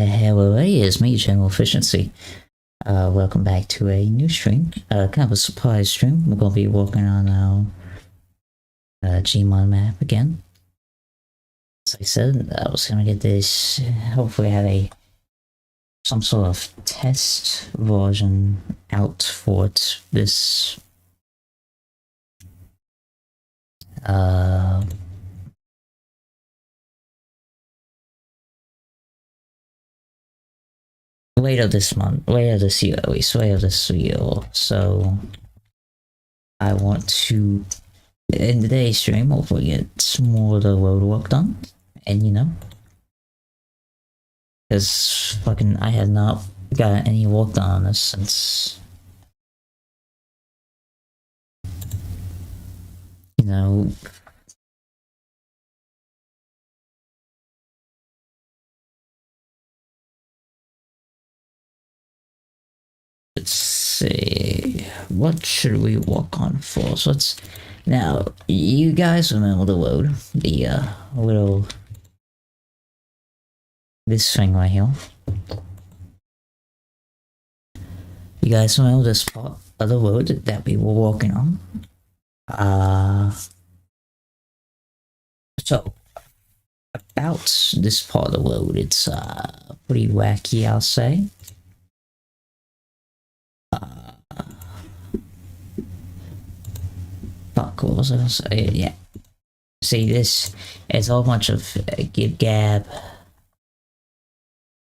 Hello, it's me, General Efficiency. Welcome back to a new stream. Kind of a surprise stream. We're gonna be working on our Gmon map again. As I said, I was gonna get this. Hopefully, have some sort of test version out for it. This later this month, later this year, at least later this year. So I want to, in today's stream, hopefully get more of the roadwork done, and because fucking I had not got any work done on this since, let's see, what should we work on first? Now, you guys remember the road, the little, this thing right here. You guys remember this part of the road that we were walking on? So, about this part of the road, it's pretty wacky, I'll say. Fuck, what was I gonna say? Yeah. See, this is a whole bunch of gib gab.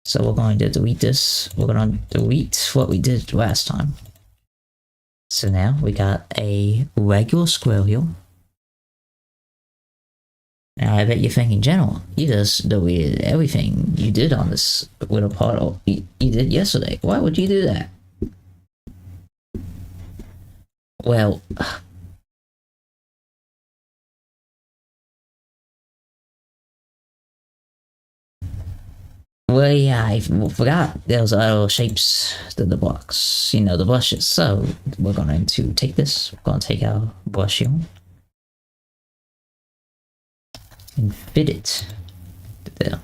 So we're going to delete this. We're going to delete what we did last time. So now we got a regular square here. Now I bet you're thinking, General, you just deleted everything you did on this little part you did yesterday. Why would you do that? Well, yeah, I forgot there was little shapes to the blocks, the brushes. So we're going to take this, we're going to take our brush here and fit it there.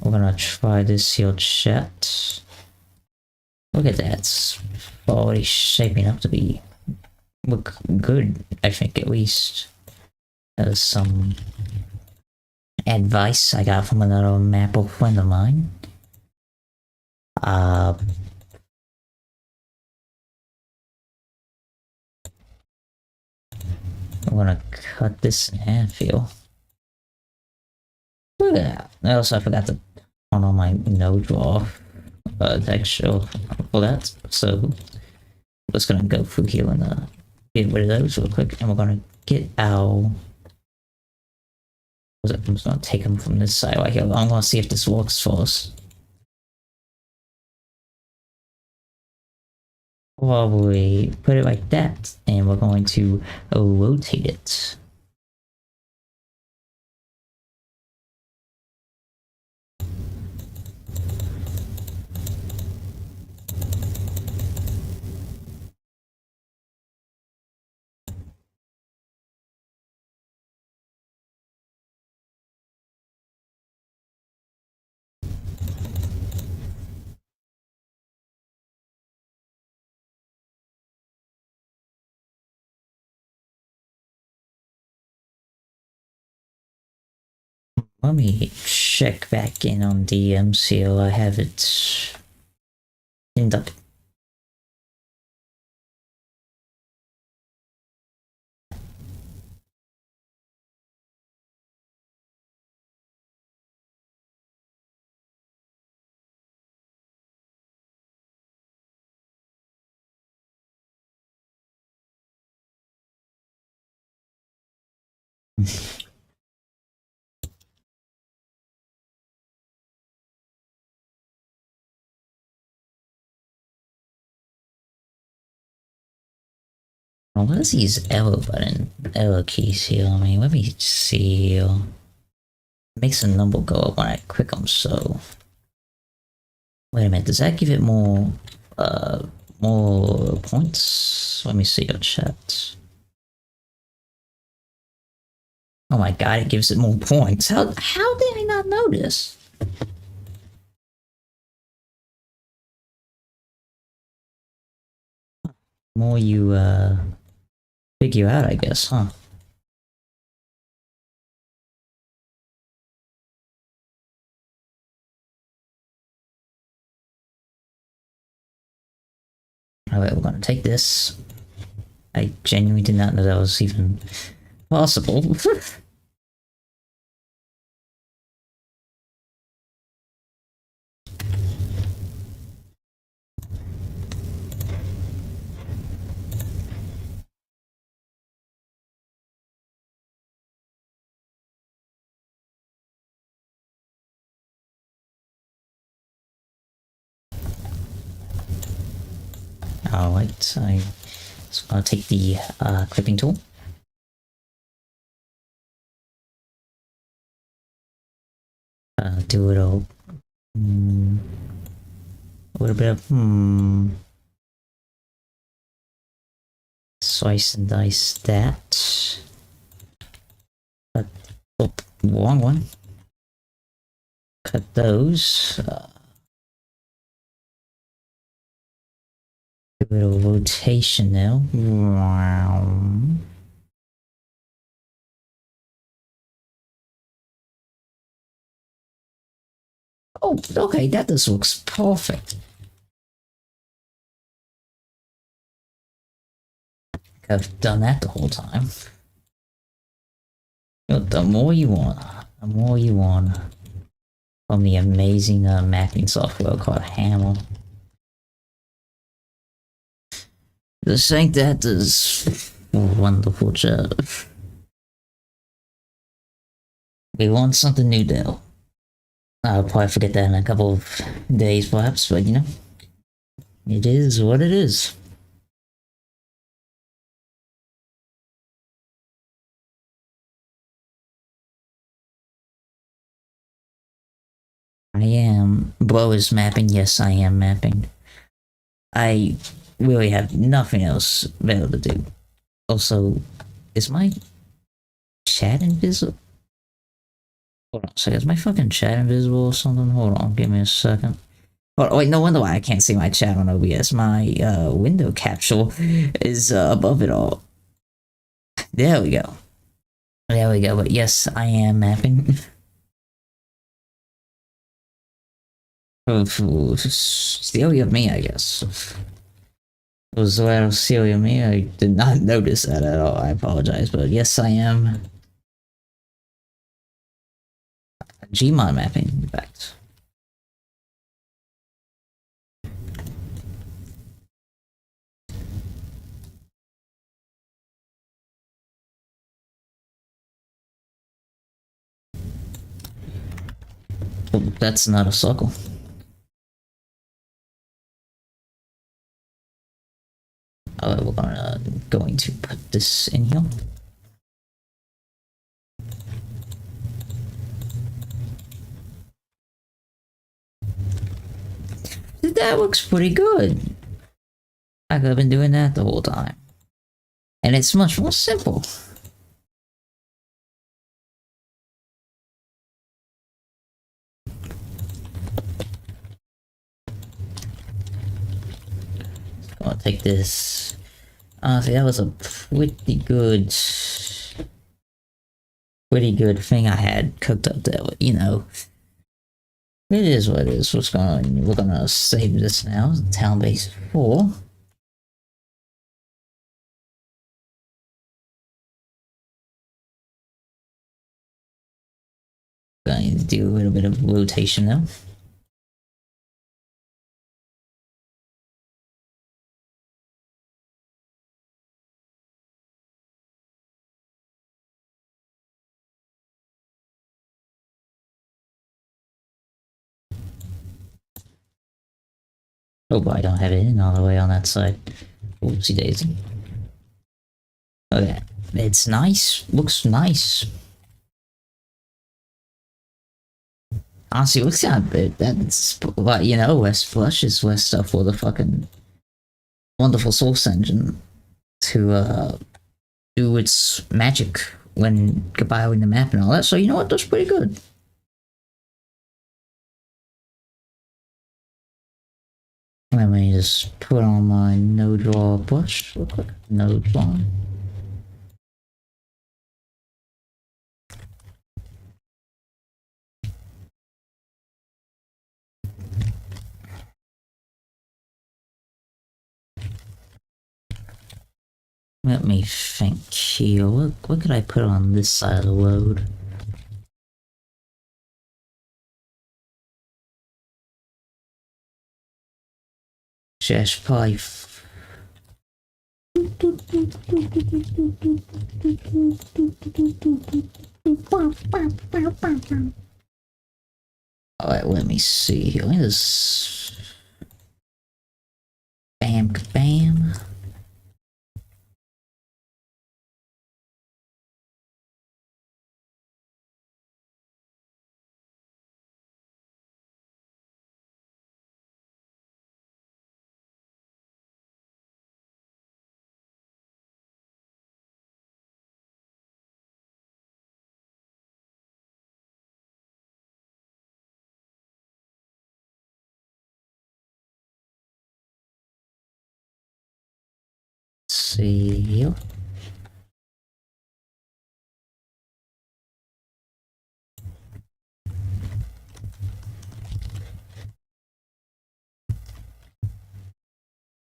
We're gonna try this here, chat. Look at that, it's already shaping up to be look good, I think, at least. There's some advice I got from another mapper friend of mine. I'm gonna cut this in half here. Look at that. Also, I forgot to turn on my no draw texture for that. So I'm just gonna go through here and get rid of those real quick, and we're gonna get our. I'm just gonna take them from this side right here. I'm gonna see if this works for us. Probably put it like that, and we're going to rotate it. Let me check back in on DMs here. I have it pinned up. Well, what is these arrow keys here? I mean, let me see. It makes the number go up when I click them, so. Wait a minute, does that give it more points? Let me see your chat. Oh my god, it gives it more points. How did I not notice? More you figure out, I guess, huh? Alright, we're gonna take this. I genuinely did not know that was even possible. Alright, I'm just gonna take the clipping tool. Do it all. A little bit of slice and dice that. Oh, wrong one. Cut those. A little rotation now. Oh, okay, that just looks perfect. I've done that the whole time. The more you want, the more you want. From the amazing mapping software called Hammer. Just think that is a wonderful job. We want something new though. I'll probably forget that in a couple of days perhaps, but you know, it is what it is. I am. Bro is mapping. Yes, I am mapping. I really have nothing else better to do. Also, is my chat invisible? Hold on a second. Is my fucking chat invisible or something? Hold on. Give me a second. Oh, wait, no wonder why I can't see my chat on OBS. My window capsule is above it all. There we go. There we go. But yes, I am mapping. Silly of me, I guess. It was a little silly of me. I did not notice that at all. I apologize, but yes, I am. Gmod mapping, in fact. Oh, that's not a circle. We're going to put this in here. That looks pretty good. I could have been doing that the whole time. And it's much more simple. I'll take this. Honestly, that was a pretty good thing I had cooked up there, but you know. It is what it is. What's going on? We're gonna save this now. Town base 4. Going to do a little bit of rotation now. Oh, but I don't have it in all the way on that side. Oopsie daisy. Okay, it's nice. Looks nice. Honestly, it looks kind of big. That's, but you know, West Flush is West stuff for the fucking wonderful Source engine to do its magic when compiling the map and all that. So you know what, that's pretty good. Let me just put on my no draw brush real quick. No draw. Let me think here. What could I put on this side of the road? Just probably. Alright, let me see here. Let me just. Bam, bam. See here.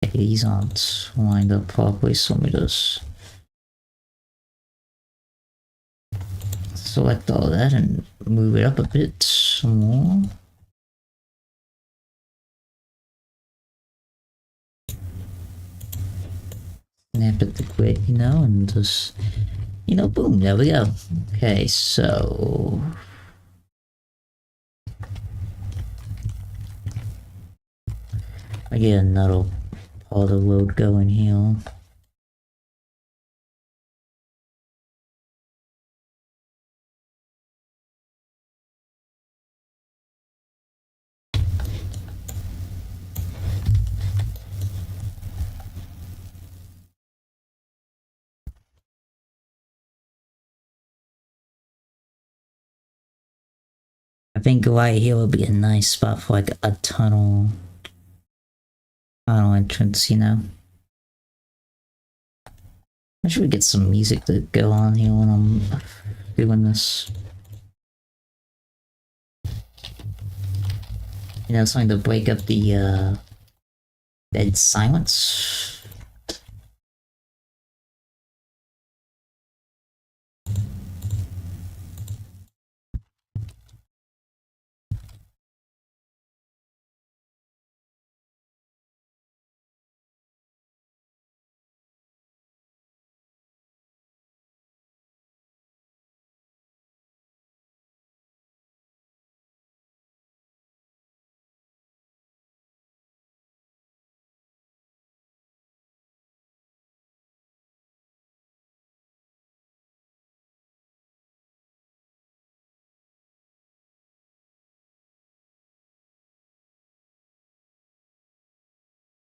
Okay, these aren't lined up properly, so let me just select all that and move it up a bit more. Snap at the grid, you know, and just, you know, boom, there we go. Okay, so I get another part of the load going here. I think right here would be a nice spot for like a tunnel entrance, you know. I should get some music to go on here when I'm doing this. You know, something to break up the dead silence.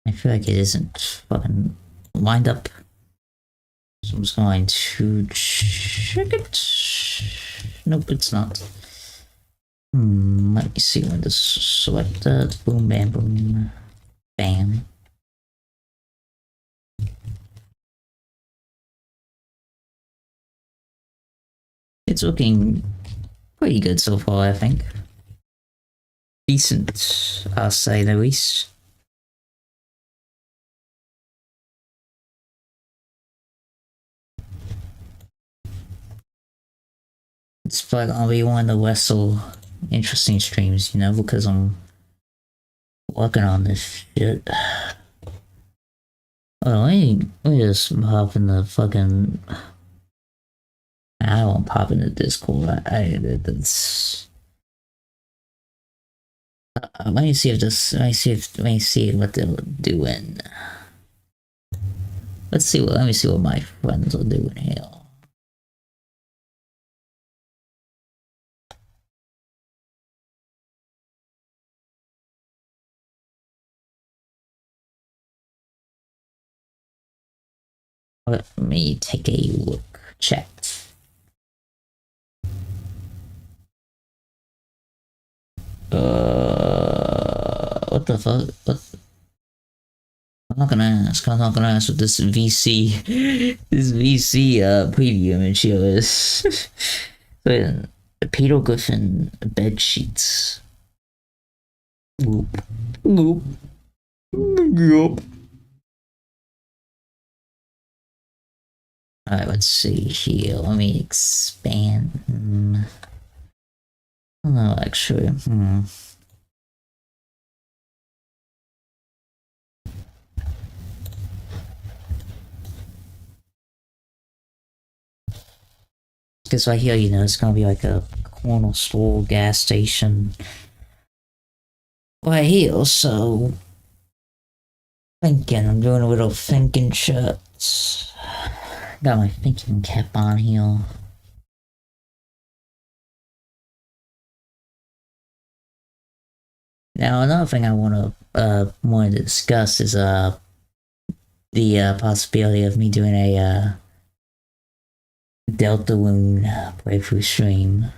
I feel like it isn't fucking lined up. So I'm just going to check it. Nope, it's not. Let me see when this select that. Boom, bam, boom, bam. It's looking pretty good so far, I think. Decent, I'll say the least. It's probably gonna be one of the less so interesting streams, you know, because I'm working on this shit. Oh, let me just hop in the fucking. I won't pop into Discord. That's. Let me see if this. Let me see what they're doing. Let's see what. Let me see what my friends are doing here. Let me take a look. Chat. What the fuck? I'm not gonna ask. I'm not gonna ask what this VC, this VC preview image here is. But Peter Griffin bed sheets. Goop. Goop. Goop. Alright, let's see here. Let me expand. No, actually. Because right here, you know, it's gonna be like a corner store gas station right here, so thinking, I'm doing a little thinking shirts. Got my thinking cap on here. Now, another thing I want to discuss is the possibility of me doing a Deltarune playthrough stream.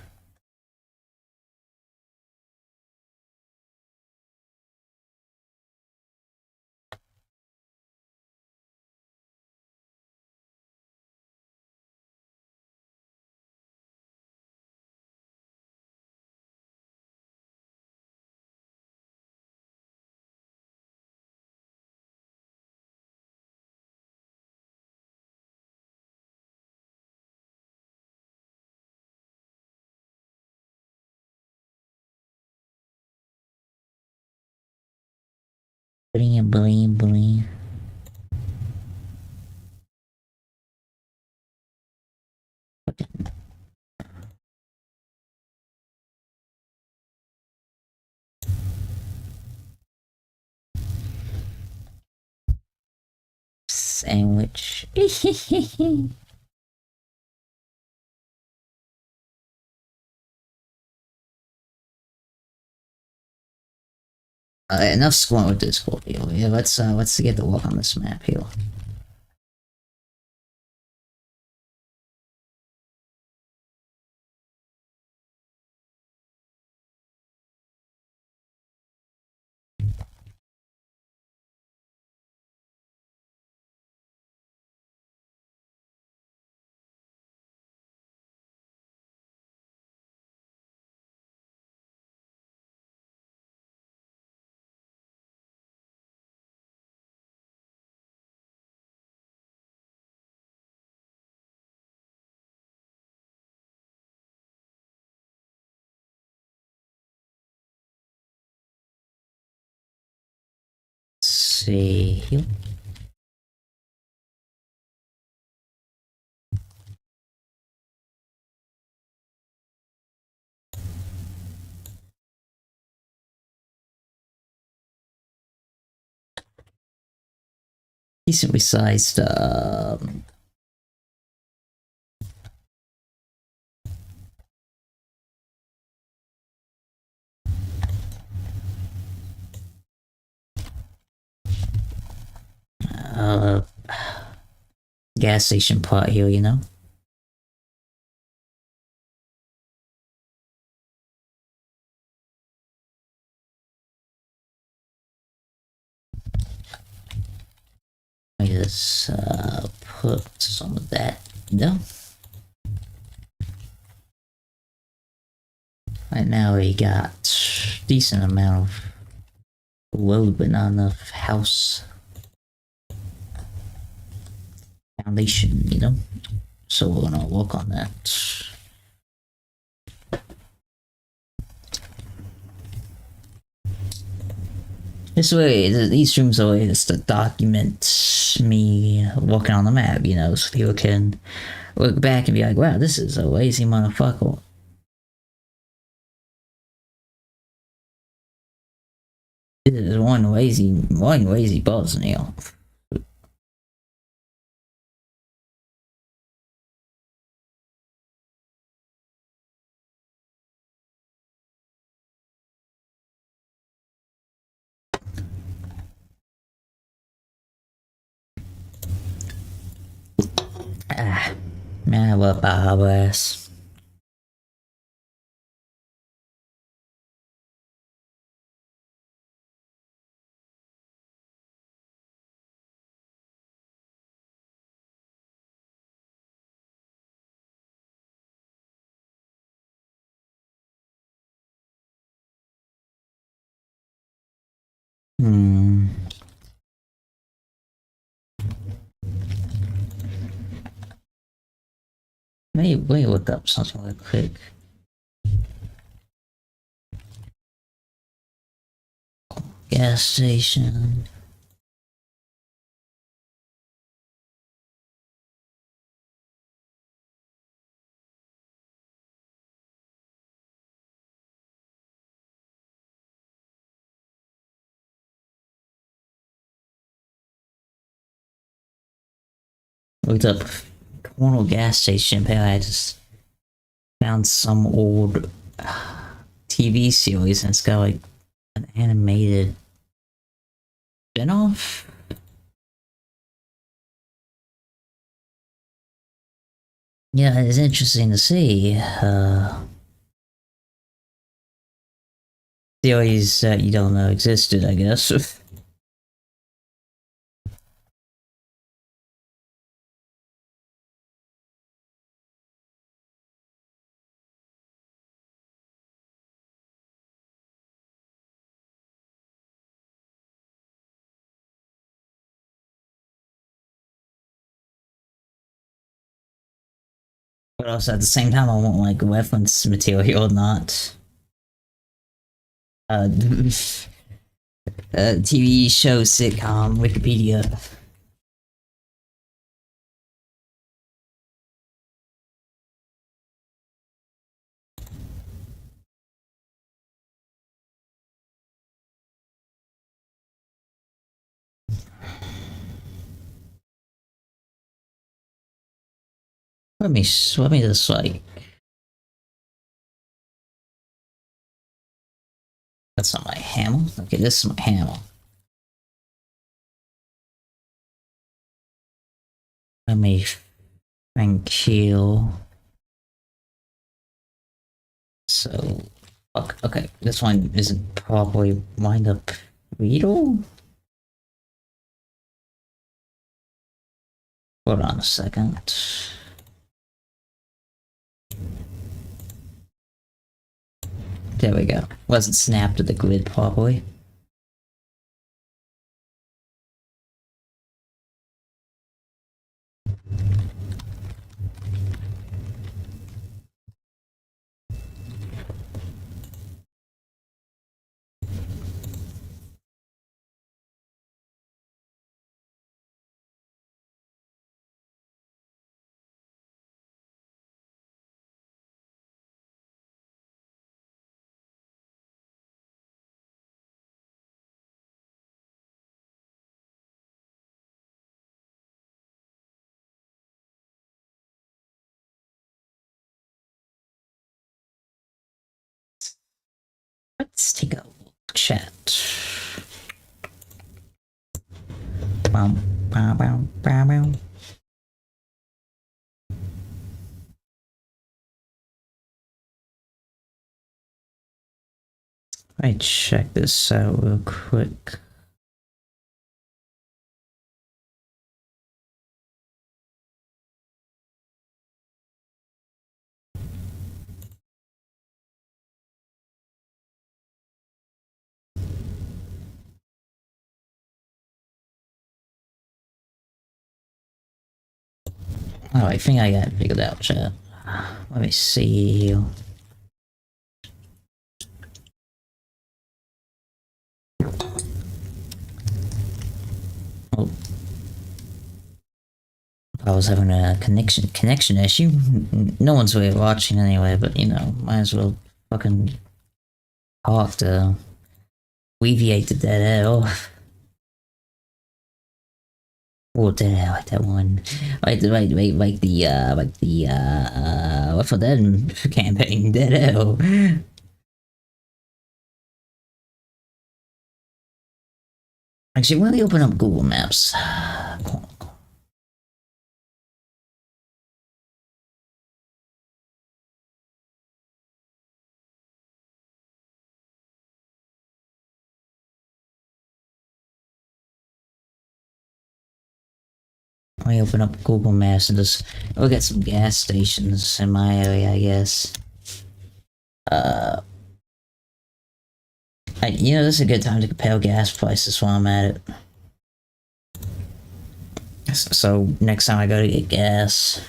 Bling, bling, bling. Sandwich. Enough squat with this video. Yeah, let's get to work on this map here. Let's see here. Decently sized gas station plot here, you know. Let me just put some of that down. Right now we got decent amount of road, but not enough house foundation, you know. So we're gonna work on that. This way, these streams are ways to document me working on the map, you know, so people can look back and be like, wow, this is a lazy motherfucker. This is one lazy buzz, Neil. Man, I love Baja Blast. let me look up something real quick. Gas station. Looked up Cornwall gas station. Apparently I just found some old TV series and it's got like an animated spin-off. Yeah, it's interesting to see. Theories that you don't know existed, I guess. But also at the same time, I want like reference material, not uh, TV show, sitcom, Wikipedia. Let me just like. That's not my hammer. Okay, this is my hammer. Let me kill. So, okay, this one isn't probably wind up Weedle. Hold on a second. There we go. Wasn't snapped to the grid properly. Let's take a chat. Bow, bow, bow, bow, bow. Let me check this out real quick. Oh, I think I got it figured out, chat. Let me see. Oh. I was having a connection issue. No one's really watching anyway, but you know, might as well fucking talk to alleviate the dead air. Oh, dead air, like that one. Like the Left 4 Dead campaign, dead air. Actually, let me open up Google Maps. I open up Google Maps and just look at some gas stations in my area, I guess. You know, this is a good time to compare gas prices while I'm at it. So next time I go to get gas,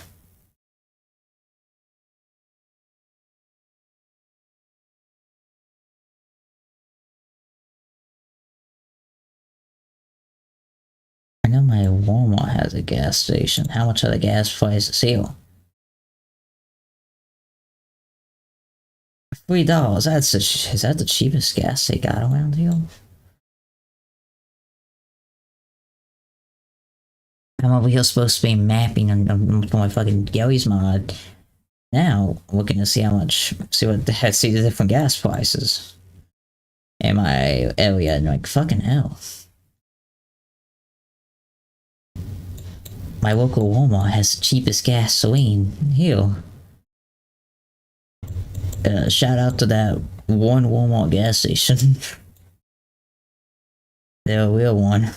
know my Walmart has a gas station. How much are the gas prices here? $3. Is that the cheapest gas they got around here? I'm over here supposed to be mapping on my fucking Garry's mod. Now, looking to see how much, see the different gas prices in my area, and like, fucking hell. My local Walmart has the cheapest gasoline here. Shout out to that one Walmart gas station. They're a real one.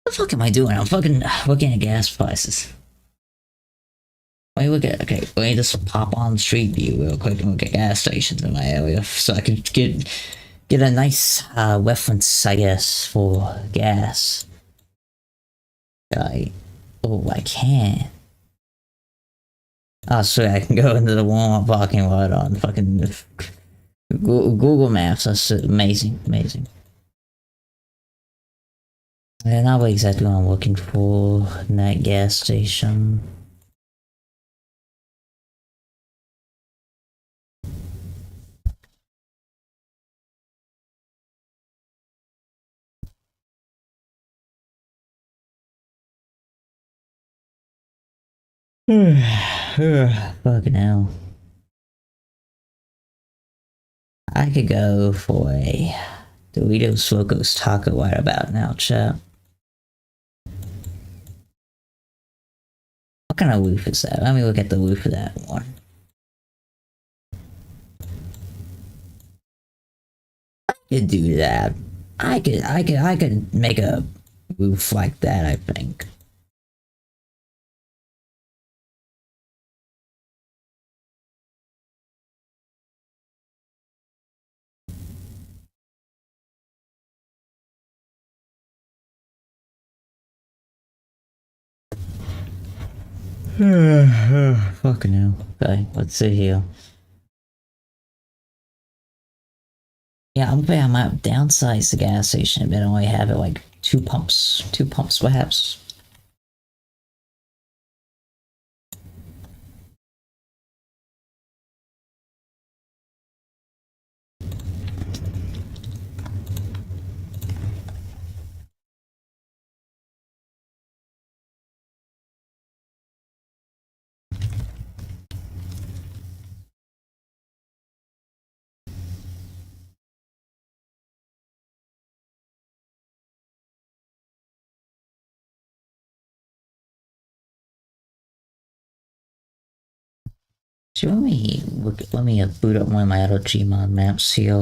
What the fuck am I doing? I'm fucking looking at gas prices. Wait, look at, okay, let me just pop on Street View real quick and look at gas stations in my area so I could get a nice reference, I guess, for gas. I can. Oh, sweet, I can go into the Walmart parking lot on fucking Google Maps. That's amazing, amazing. And not exactly what I'm looking for in that gas station. Fucking hell. I could go for a Doritos Locos Taco right about now, chat. What kind of roof is that? Let me look at the roof of that one. I could do that. I could make a roof like that, I think. Fucking hell. Okay, let's see here. Yeah, I'm gonna I might downsize the gas station, but only have it like two pumps. Two pumps perhaps. So let me boot up one of my other Gmod maps here.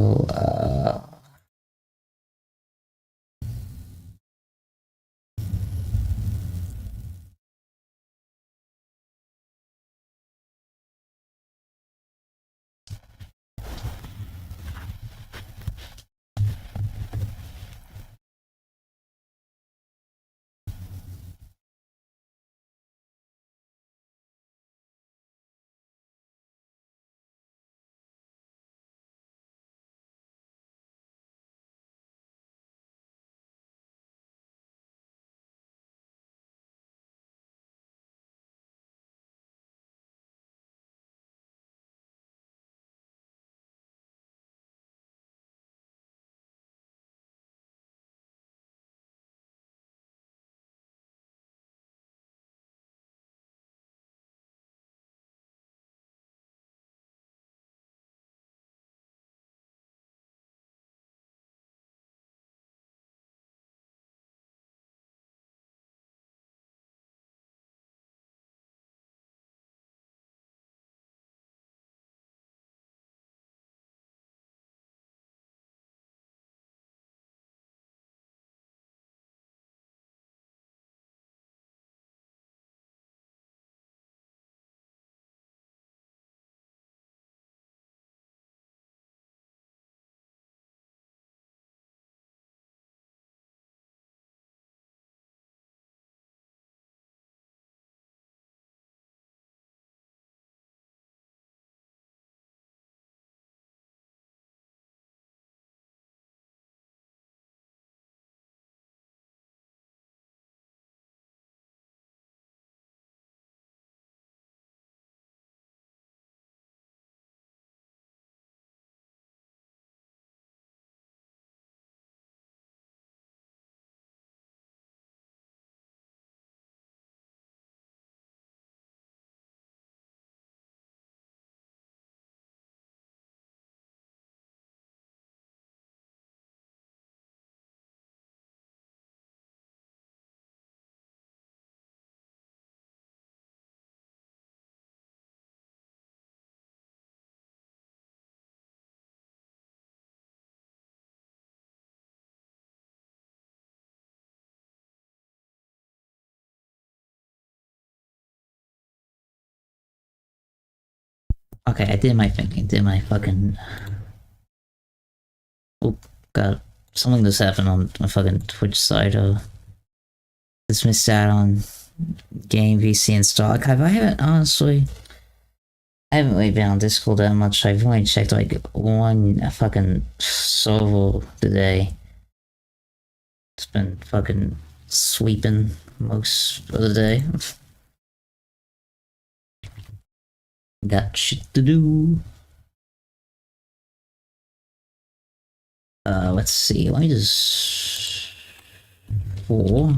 Okay, I did my thinking, did my fucking... Oh, God. Something just happened on my fucking Twitch side. Just missed out on Game VC and Star Archive. I haven't, honestly... I haven't really been on Discord that much. I've only checked like one fucking server today. It's been fucking sweeping most of the day. Got shit to do. Let's see. Let me just... 4.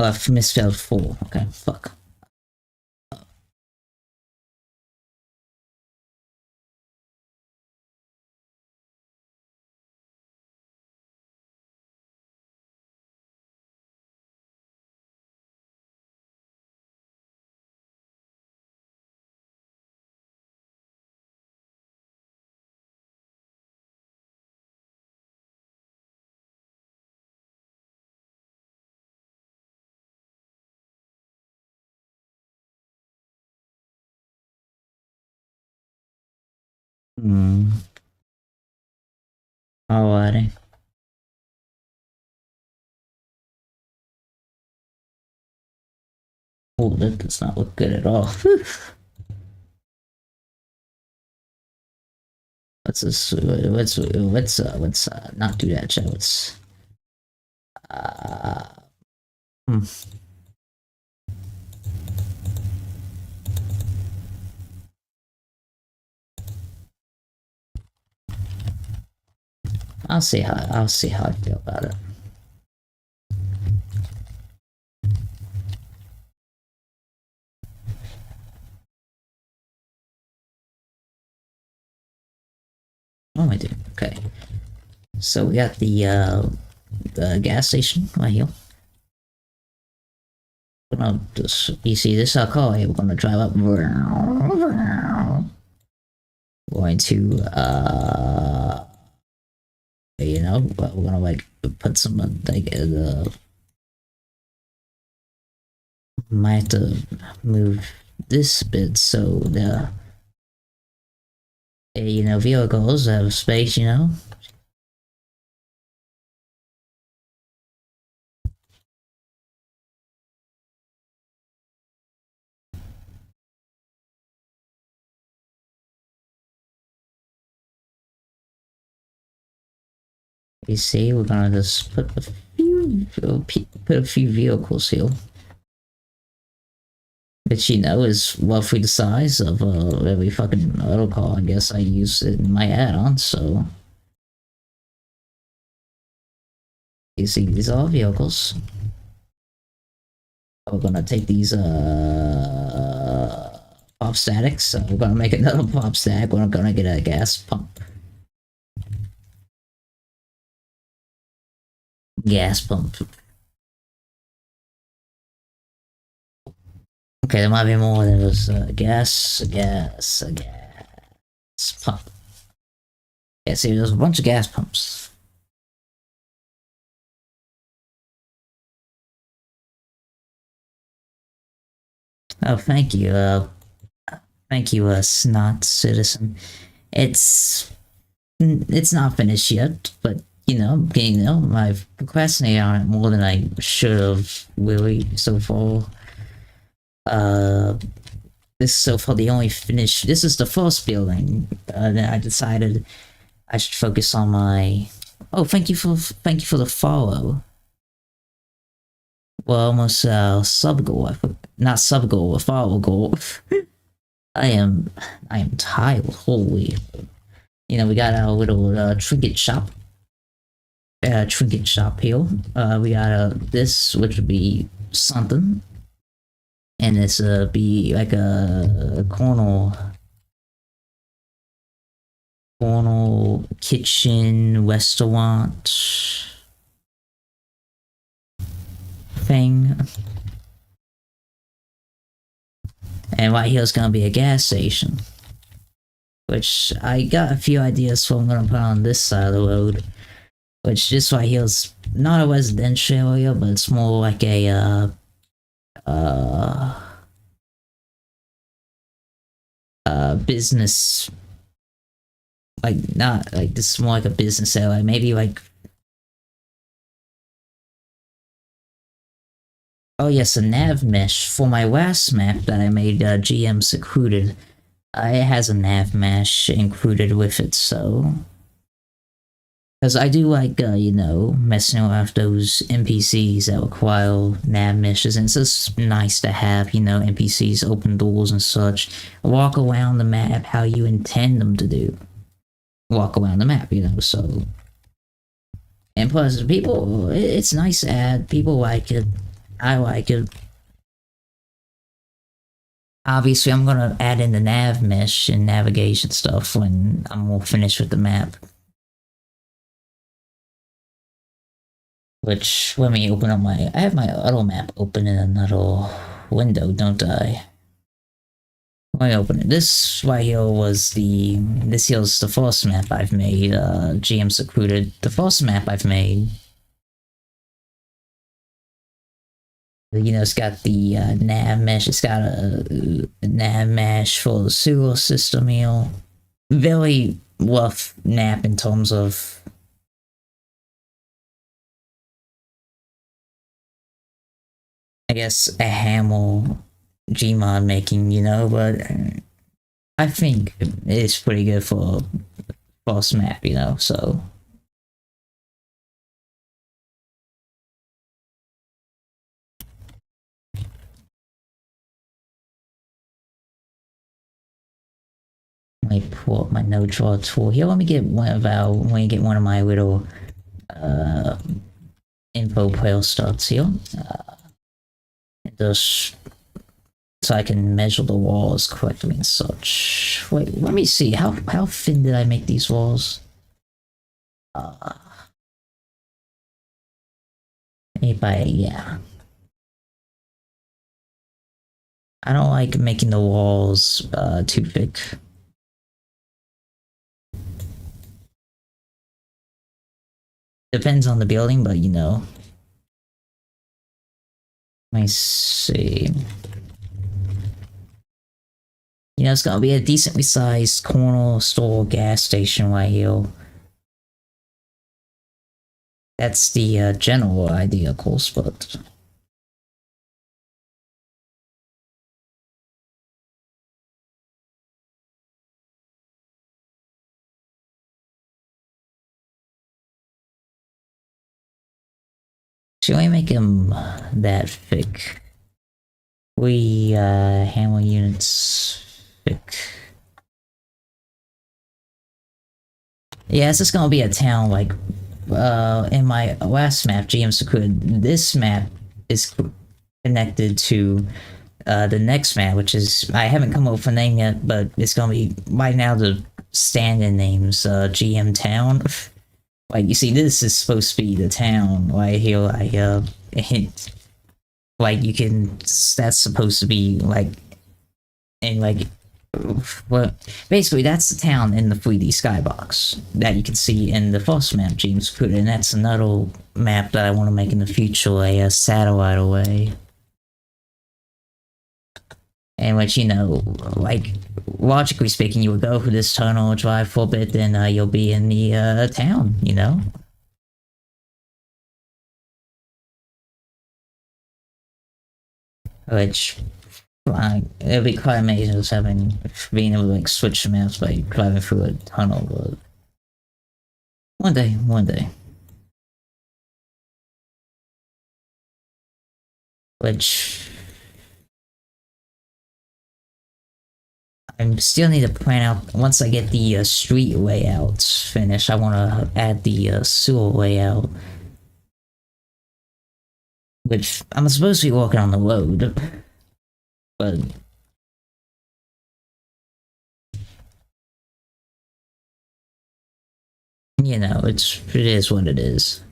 Oh, I've misspelled 4. Okay, fuck. Alrighty. Oh, that does not look good at all. Let's not do that, chat. Uh, hmm. I'll see how I feel about it. Oh, I do. Okay. So we got the gas station right here. You see this car here, we're gonna drive up. Going to you know, but we're gonna like put some like might have to move this bit so the you know, vehicles have space, you know. You see, we're gonna just put a few vehicles here, which you know is roughly the size of every fucking auto car. I guess I use it in my add-on. So you see, these are vehicles. We're gonna take these pop statics. So we're gonna make another pop static. We're gonna get a gas pump. Gas pump. Okay, there might be more. There was gas pump. Yeah, see, there's a bunch of gas pumps. Oh, thank you. Thank you, snot citizen. It's not finished yet, but you know, I've procrastinated on it more than I should have really so far. This is so far the only finish. This is the first building. Then I decided I should focus on my. Oh, thank you for the follow. Well, almost sub goal. Not sub goal, a follow goal. I am tired. Holy. You know, we got our little trinket shop. Trinket shop here. We got this, which would be something. And this be like a corner kitchen restaurant thing. And right here is gonna be a gas station, which I got a few ideas for. I'm gonna put on this side of the road, which this right here is not a residential area, but it's more like a uh business, like not like this is more like a business area, like maybe like, oh yes, a nav mesh for my last map that I made, GM Secluded. It has a nav mesh included with it, so because I do like, messing around with those NPCs that require nav meshes, and it's just nice to have, NPCs open doors and such, walk around the map how you intend them to do. Walk around the map, so. And plus, people, it's nice to add, people like it, I like it. Obviously, I'm gonna add in the nav mesh and navigation stuff when I'm all finished with the map. Which, let me open up I have my auto map open in another window, don't I? Let me open it. This right here this here's the first map I've made, GM Secluded. The first map I've made. It's got the nav mesh, it's got a nav mesh for the sewer system here. Very rough map in terms of I guess a Hamel Gmod making, but I think it's pretty good for first map, so. Let me pull up my node draw tool here. Let me get one of my little info player starts here. Just so I can measure the walls correctly and such. Wait, let me see. How thin did I make these walls? 8 by 8, yeah. I don't like making the walls too thick. Depends on the building, but let me see. It's gonna be a decently sized corner store gas station right here. That's the general idea, of course, but. Should we make him that thick? We handle units thick. Yeah, it's just gonna be a town like in my last map, GM Secluded. This map is connected to the next map, which is I haven't come up with a name yet, but it's gonna be right now the stand-in name's GM Town. Like, you see, this is supposed to be the town right here. Like, hint. Like, you can. That's supposed to be, like. And, like. Well, basically, that's the town in the 3D skybox that you can see in the first map, James put, and that's another map that I want to make in the future, a satellite away. And which, like, logically speaking, you would go through this tunnel, drive for a bit, then you'll be in the town, Which, it'll be quite amazing just being able to, like, switch the maps by driving through a tunnel, but. One day. Which. I still need to plan out, once I get the street layouts finished, I want to add the sewer layout. Which, I'm supposed to be working on the road. But... it is what it is.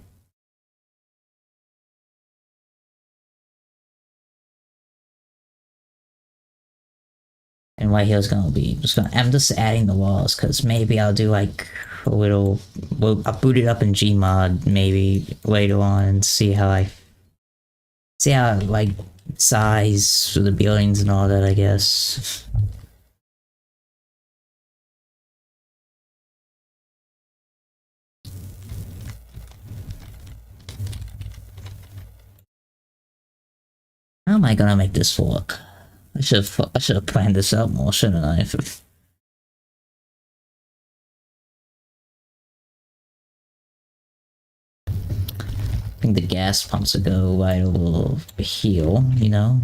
And right here is gonna be I'm just adding the walls because maybe I'll do like a little. I'll boot it up in Gmod maybe later on and see how See how, like, size of the buildings and all that, I guess. How am I gonna make this work? I should have planned this out more, shouldn't I? I think the gas pumps will go right over here, you know?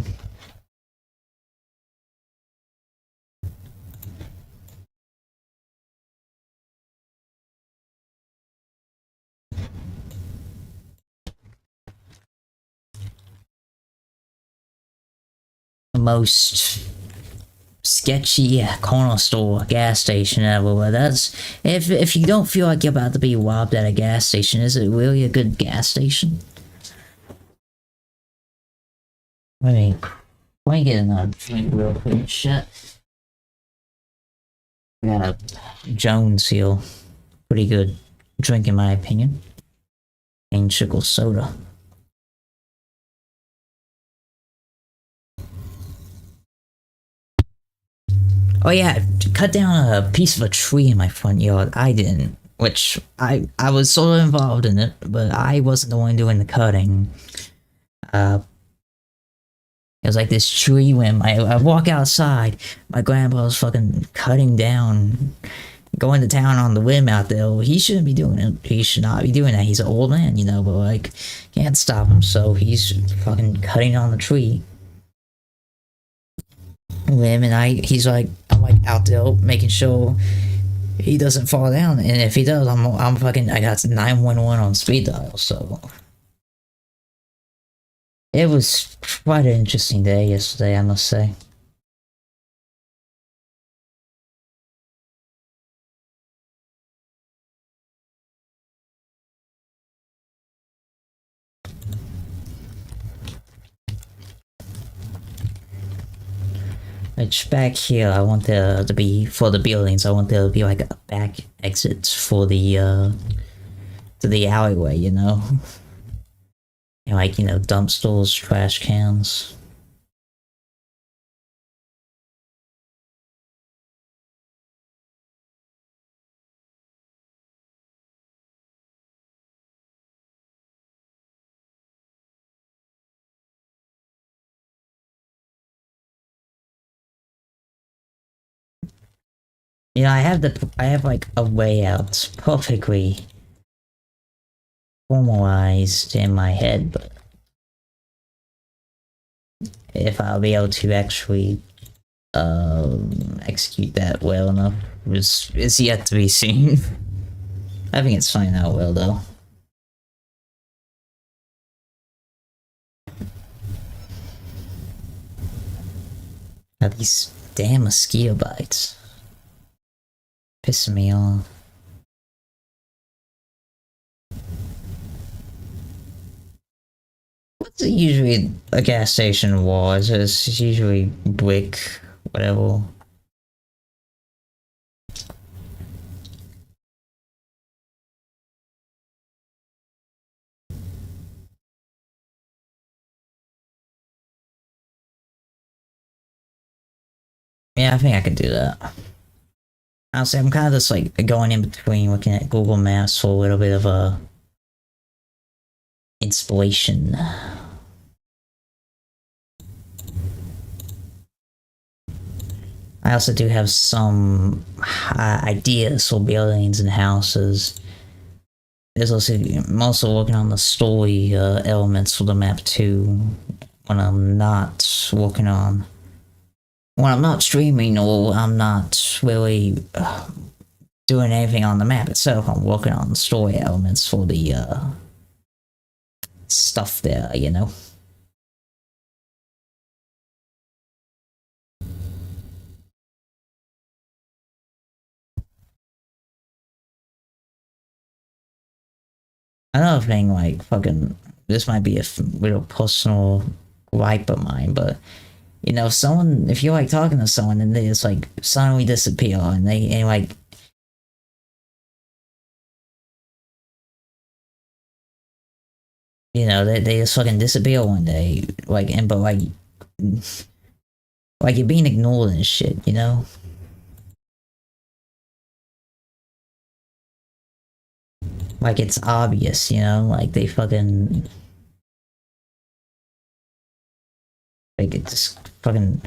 The most sketchy corner store gas station ever, but that's if you don't feel like you're about to be robbed at a gas station, is it really a good gas station? Let me get another drink real quick. Shit. We got a Jones here. Pretty good drink in my opinion. Cane sugar soda. Oh yeah, cut down a piece of a tree in my front yard. I didn't, which I was sort of involved in it, but I wasn't the one doing the cutting. It was like this tree when I walk outside, my grandpa was fucking cutting down, going to town on the limb out there. Well, he shouldn't be doing it. He should not be doing that. He's an old man, you know, but like, can't stop him, so he's fucking cutting on the tree. Limb, and he's like, I'm like out there making sure he doesn't fall down, and if he does, I'm fucking, I got 911 on speed dial, so. It was quite an interesting day yesterday, I must say. Which back here, I want there to be, for the buildings, I want there to be like a back exit for the, to the alleyway, you know? Like, you know, dumpsters, trash cans. You know, I have like a layout perfectly formalized in my head, but if I'll be able to actually execute that well enough is yet to be seen. I think it's fine out well though. Now these damn mosquito bites pissing me off. What's usually a gas station wall? It's usually brick, whatever. Yeah, I think I could do that. Honestly, I'm kind of just like going in between looking at Google Maps for a little bit of a inspiration. I also do have some ideas for buildings and houses. There's also, I'm also working on the story elements for the map too. When I'm not working on, when I'm not streaming or I'm not really doing anything on the map itself, I'm working on the story elements for the stuff there, you know. Another thing, like, fucking, this might be a little personal gripe of mine, but, you know, if you're, like, talking to someone and they just, like, suddenly disappear, and like, you know, they just fucking disappear one day, like, and but like you're being ignored and shit, you know. Like it's obvious, you know, like they fucking like it just fucking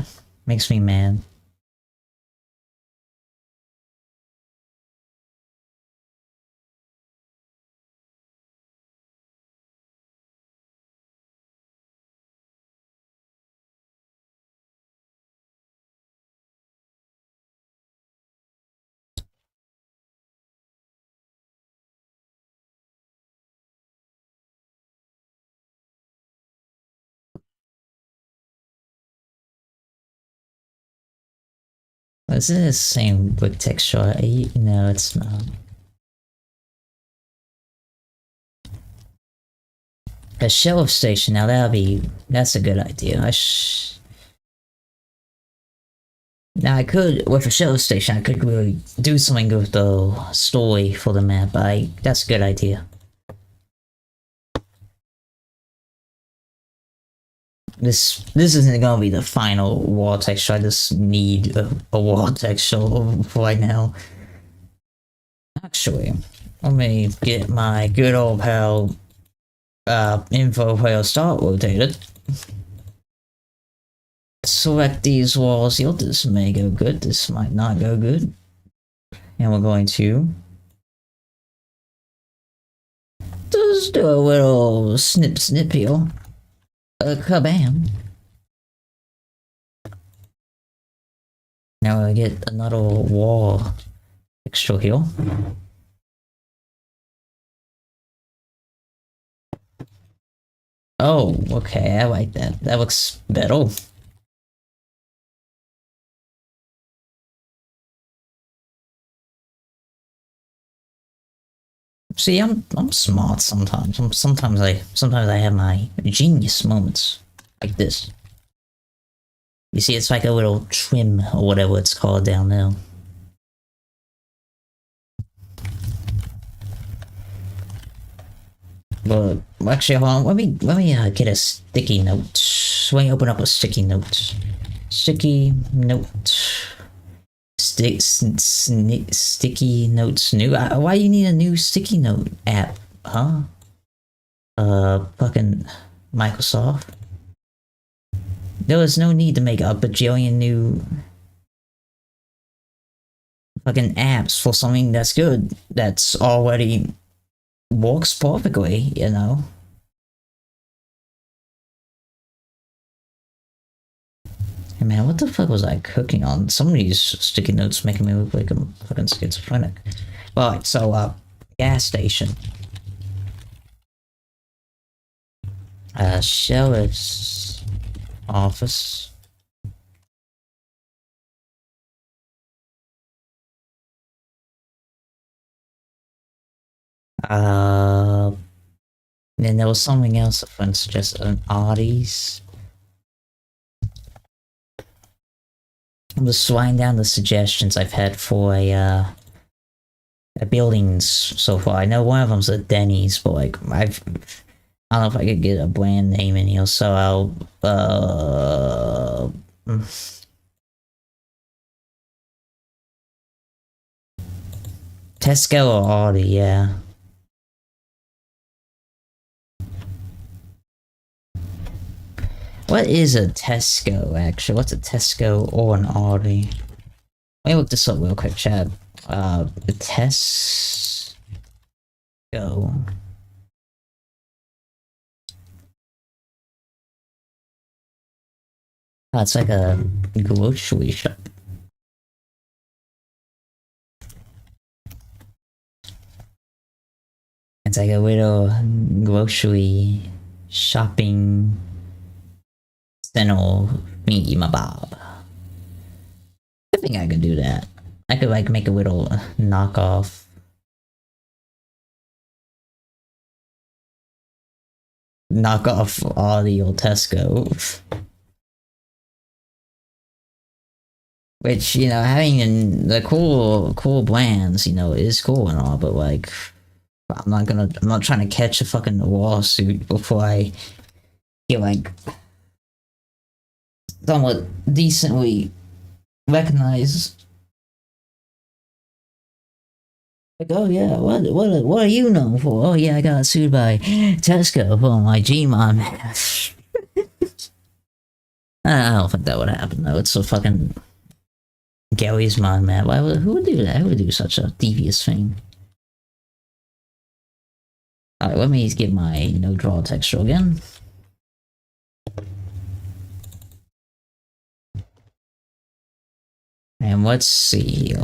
makes me mad. Is it the same with texture? No, it's not. A shelf station, now that's a good idea. Now I could, with a shelf station, I could really do something with the story for the map, that's a good idea. This isn't gonna be the final wall texture, I just need a wall texture right now. Actually, let me get my good old pal info file start rotated. Select these walls. This may go good, this might not go good. And we're going to just do a little snip here. Kabam. Now I get another wall extra here. Oh, okay, I like that. That looks better. See, I'm smart sometimes. Sometimes I have my genius moments like this. You see, it's like a little trim or whatever it's called down there. But actually, hold on. Let me get a sticky note. Let me open up a sticky note. Sticky note. Sticky notes new. Why do you need a new sticky note app, huh? Fucking Microsoft. There was no need to make a bajillion new fucking apps for something that's good, that's already works perfectly, you know. Hey man, what the fuck was I cooking on? Some of these sticky notes making me look like I'm fucking schizophrenic. Well, so, gas station. Sheriff's office. Then there was something else a friend suggested, an Artie's. I'm just writing down the suggestions I've had for a buildings so far. I know one of them's a Denny's, but like I don't know if I could get a brand name in here, so I'll Tesco or Aldi, yeah. What is a Tesco, actually? What's a Tesco or an Aldi? Let me look this up real quick, Chad. The Tesco. Oh, it's like a grocery shop. It's like a little grocery shopping center thingy mabob. I think I could do that. I could like make a little knockoff. Knockoff Aldi or Tesco. Which, you know, having the cool brands, you know, is cool and all, but like I'm not trying to catch a fucking lawsuit before I get like somewhat decently recognized. Like, oh yeah, what are you known for? Oh yeah, I got sued by Tesco for my Gmon mask. I don't think that would happen though. It's a fucking Garry's mind, man. Who would do that? Who would do such a devious thing? Alright, let me get my no draw texture again. And let's see.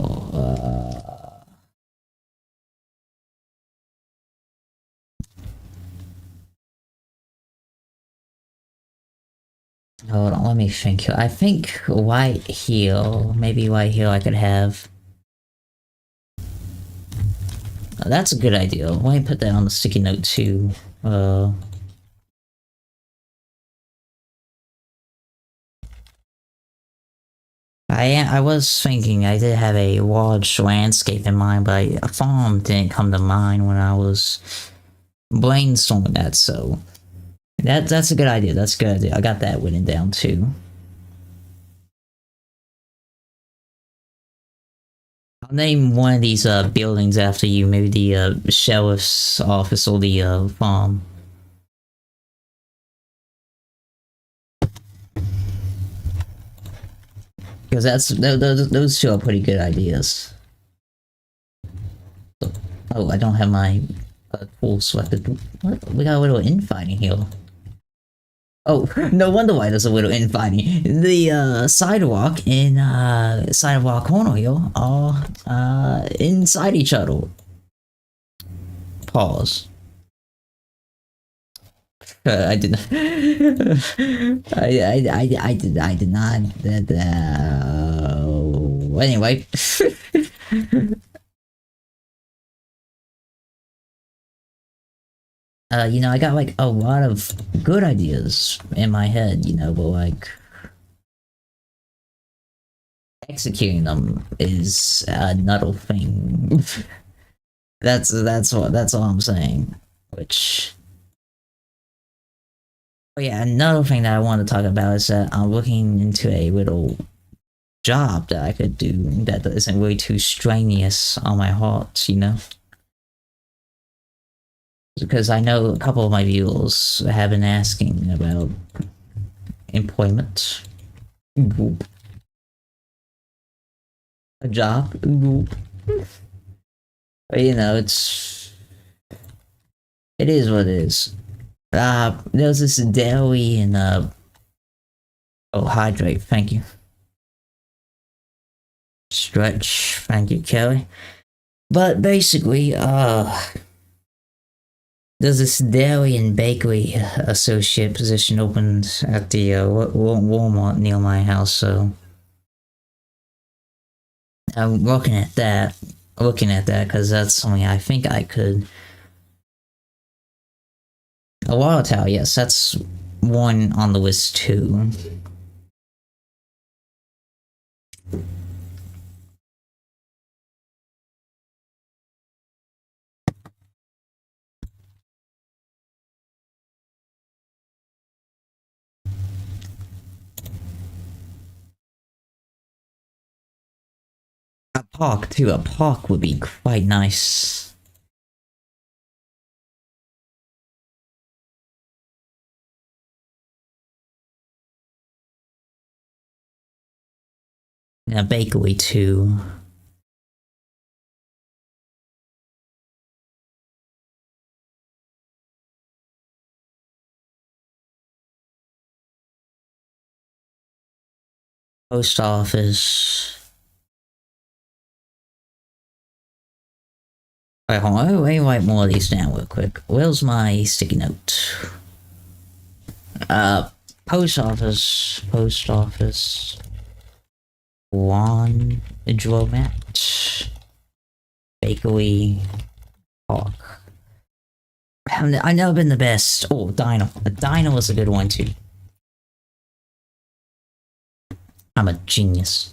Hold on, let me think. I think white heel. Maybe white heel I could have. Oh, that's a good idea. Why put that on the sticky note too? I was thinking I did have a large landscape in mind, but a farm didn't come to mind when I was brainstorming that. So that's a good idea. That's a good idea. I got that written down too. I'll name one of these buildings after you. Maybe the sheriff's office or the farm. Because those two are pretty good ideas. Oh, I don't have my tool selected. What? We got a little infighting here. Oh, no wonder why there's a little infighting. The sidewalk in sidewalk corner here are inside each other. Pause. I did not. I did not. Anyway. You know, I got like a lot of good ideas in my head, you know, but like executing them is another thing. that's all I'm saying. Which, oh yeah, another thing that I want to talk about is that I'm looking into a little job that I could do that isn't way too strenuous on my heart, you know. Because I know a couple of my viewers have been asking about employment. A job. But you know, it is what it is. There's this dairy in oh, hydrate, thank you. Stretch, thank you, Kelly. But basically, there's this dairy and bakery associate position opened at the Walmart near my house, so I'm looking at that because that's something I think I could. A water tower, yes, that's one on the list too. A park too. A park would be quite nice. And a bakery too. Post office. Alright, hold on. Let me write more of these down real quick. Where's my sticky note? Post office. Lawn mat. Bakery. Park. I've never been the best. Oh, dino. A dino is a good one too. I'm a genius.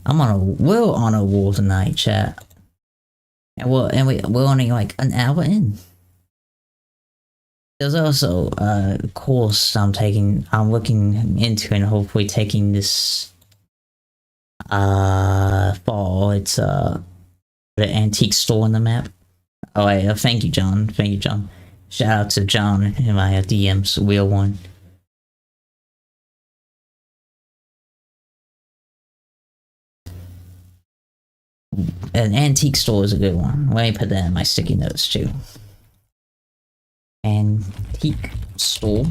We're on a wall tonight, chat. And we're only like an hour in. There's also a course I'm looking into and hopefully taking this fall. It's the antique store on the map. Oh wait, thank you, John. Thank you, John. Shout out to John in my DMs, Wheel One. An antique store is a good one. Let me put that in my sticky notes too. Antique store.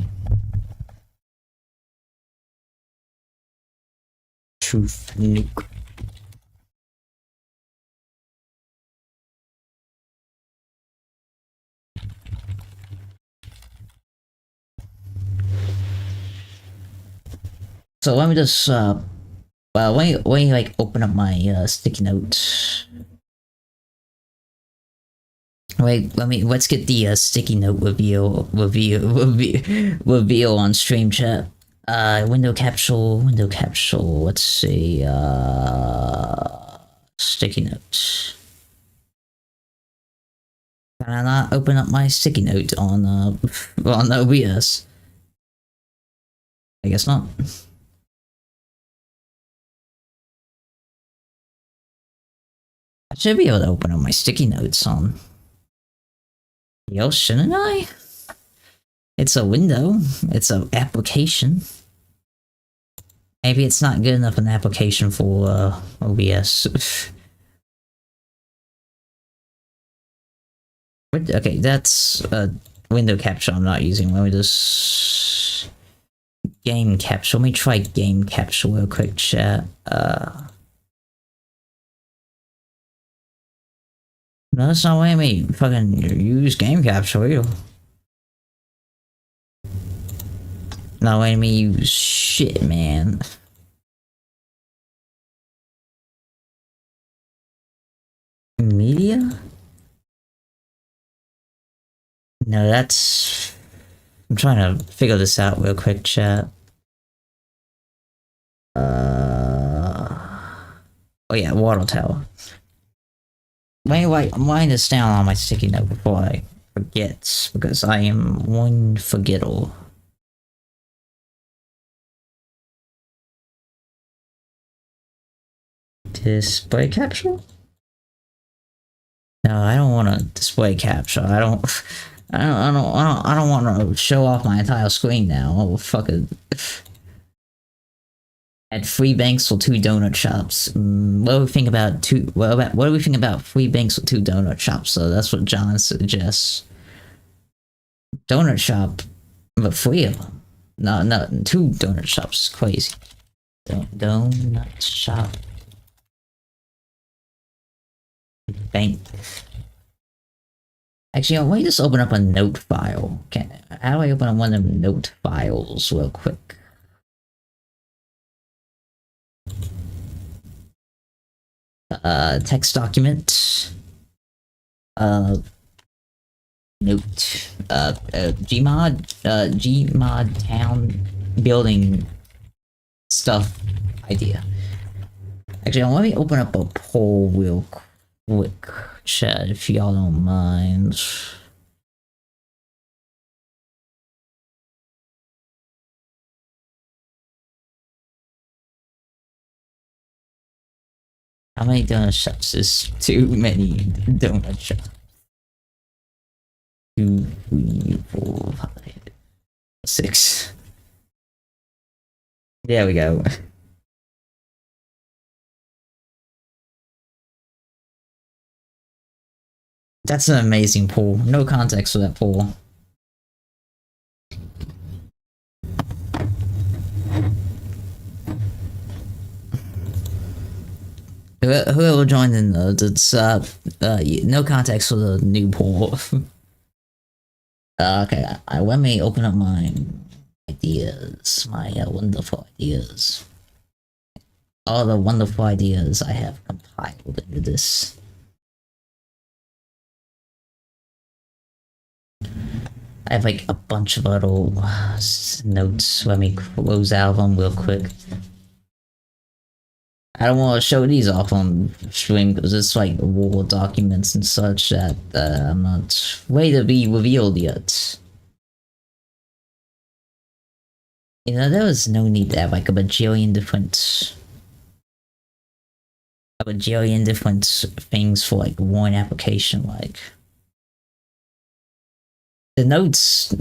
Truth nuke. So let me just well, let me like open up my sticky notes. Wait, let's get the sticky note reveal on stream chat. Window capsule, let's see, sticky notes. Can I not open up my sticky note on OBS? I guess not. I should be able to open up my sticky notes on. Yo, shouldn't I? It's a window. It's an application. Maybe it's not good enough an application for OBS. Okay, that's window capture I'm not using. Let me just game capture. Let me try game capture real quick, chat. No, that's not letting me fucking use game capture, will you? Not letting me use shit, man. Media? No, that's... I'm trying to figure this out real quick, chat. Oh yeah, water tower. Wait, I'm writing this down on my sticky note before I forget, because I am one forgetter. Display capture? No, I don't want to display capture. I don't want to show off my entire screen now. Oh, fuck it. At free banks for 2 donut shops. What do we think about what do we think about free banks for 2 donut shops? So that's what John suggests. Donut shop, but 3 of them. No, 2 donut shops is crazy. Donut shop. Bank. Actually, let me just open up a note file. How do I open up one of them note files real quick? Text document. Note. Gmod town building stuff idea. Actually, let me open up a poll real quick, chat, if y'all don't mind. How many donut shops is too many donut shops? 2, 3, 4, 5, 6. There we go. That's an amazing poll. No context for that poll. Whoever joined in, it's no context for the new poll. Okay, let me open up my ideas, my wonderful ideas. All the wonderful ideas I have compiled into this. I have like a bunch of little notes. Let me close out of them real quick. I don't want to show these off on stream because it's like war documents and such that I'm not ready to be revealed yet. You know, there was no need to have like a bajillion different things for like one application. Like the notes.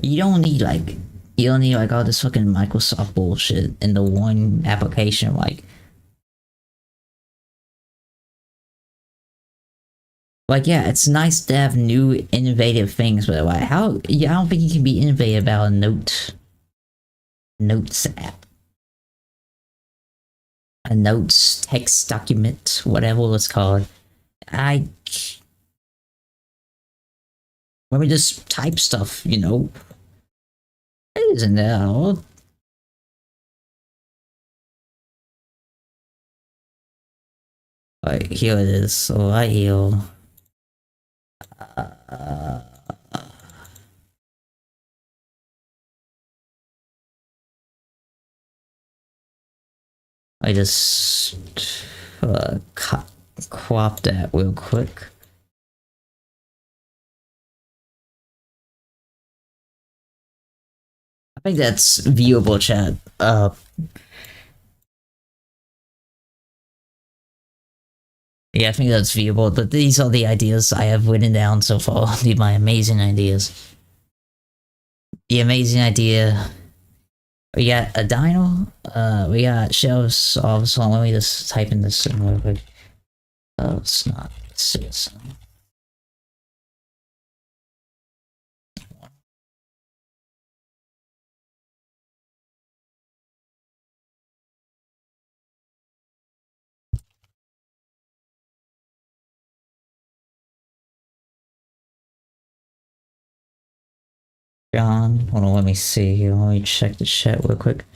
You don't need like all this fucking Microsoft bullshit in the one application. Like yeah, it's nice to have new innovative things, but like how? Yeah, I don't think you can be innovative about a notes app, a notes text document, whatever it's called. Let me just type stuff, you know. It isn't that hard. Alright, here it is. So right here. I just crop that real quick. I think that's viewable, chat. Yeah, I think that's viewable. But these are the ideas I have written down so far. My amazing ideas. The amazing idea. We got a dino. We got shelves. Oh, so let me just type in this in real quick. Oh, it's not citizen. John, hold on, let me see here. Let me check the chat real quick.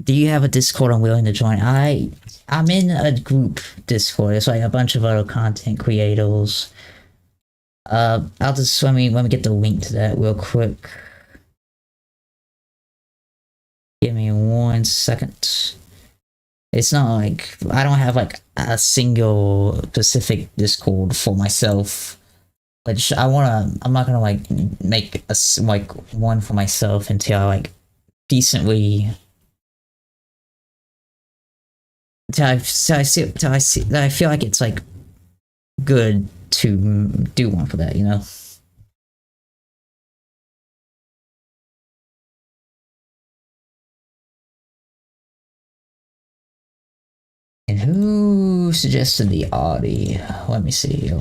Do you have a Discord I'm willing to join? I'm in a group Discord. It's like a bunch of other content creators. I'll just let me get the link to that real quick. Give me 1 second. It's not like I don't have like a single specific Discord for myself. Which I'm not gonna like make a like one for myself until I like decently. Till I feel like it's like good to do one for that, you know. And who suggested the Audi? Let me see.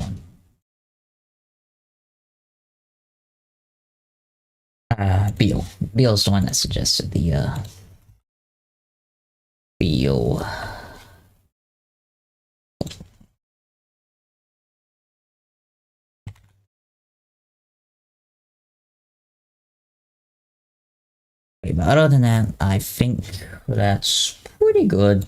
Beal. Beal's the one that suggested the Beal. But other than that, I think that's pretty good.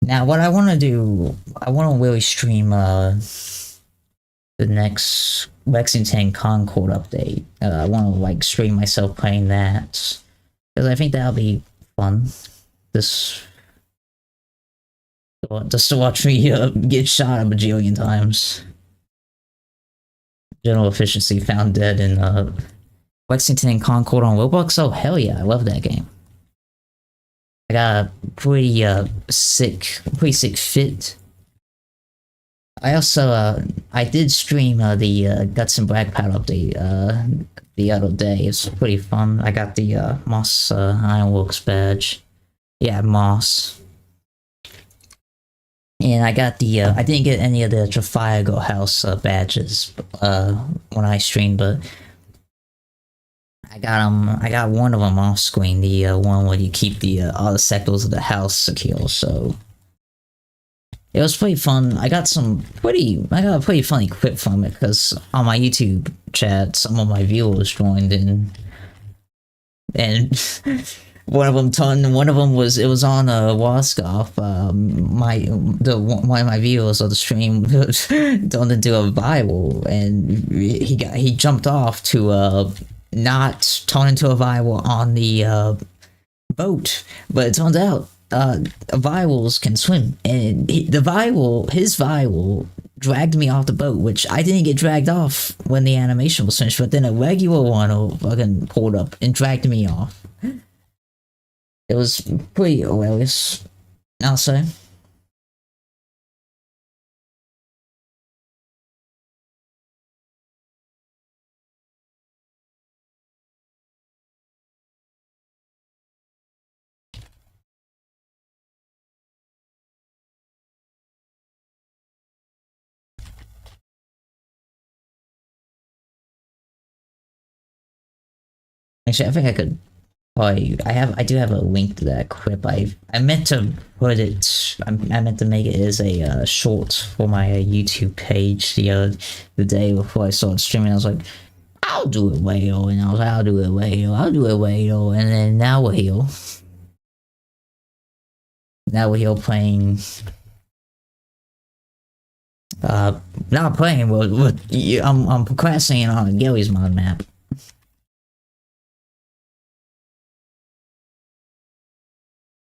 Now, what I want to do, I want to really stream the next Lexington Concord update. I want to like stream myself playing that because I think that'll be fun. Just to watch me get shot a bajillion times. General efficiency found dead in Lexington and Concord on Roblox. Oh hell yeah, I love that game. I got a pretty sick fit. I also I did stream the Guts and Black Pad update the other day. It's pretty fun. I got the Moss Ironworks badge. Yeah, Moss. And I got the I didn't get any of the Trafalgar House badges when I streamed, but I got one of them off screen. The one where you keep the all the sectors of the house secure. So it was pretty fun. I got a pretty funny clip from it because on my YouTube chat, some of my viewers joined in, and One of them turned. One of them was it was on a Waskoff. One of my viewers of the stream turned into a Bible, and he jumped off to not turn into a Bible on the boat, but it turns out Bibles can swim, and his Bible dragged me off the boat, which I didn't get dragged off when the animation was finished, but then a regular one fucking pulled up and dragged me off. It was pretty hilarious, I'll say. Actually, I think I could. I do have a link to that clip. I meant to put it. I meant to make it as a short for my YouTube page the day before I started streaming. I was like, I'll do it later, and I was like, I'll do it later, and then now we're here. Now we're here playing. Not playing. I'm procrastinating on Garry's mod map.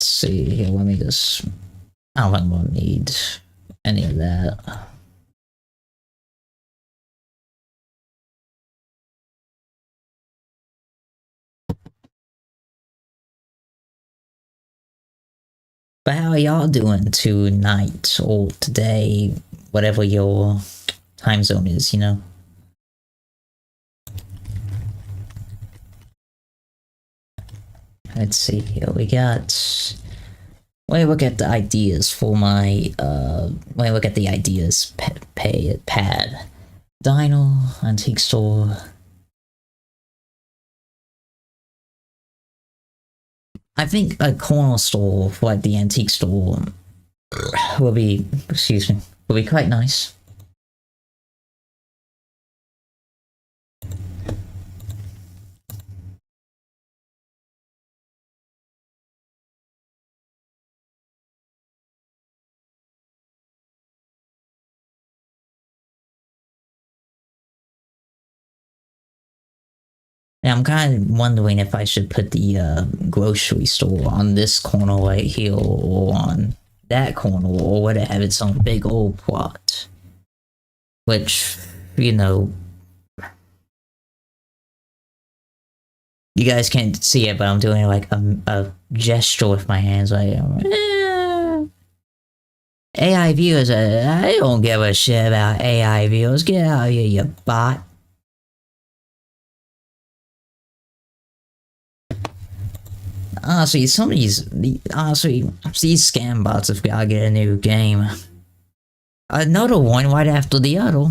See here, let me just. I don't think we'll need any of that. But how are y'all doing tonight or today, whatever your time zone is, you know? Let's see here. We got. Let me look at the ideas for my. Let me look at the ideas pad. Dino, antique store. I think a corner store for like the antique store will be. Excuse me. Will be quite nice. And I'm kind of wondering if I should put the grocery store on this corner right here or on that corner, or would it have its own big old plot? Which, you know, you guys can't see it, but I'm doing like a gesture with my hands like, AI viewers, I don't give a shit about AI viewers, get out of here, you bot. Honestly, these scam bots have got to get a new game. Another one right after the other.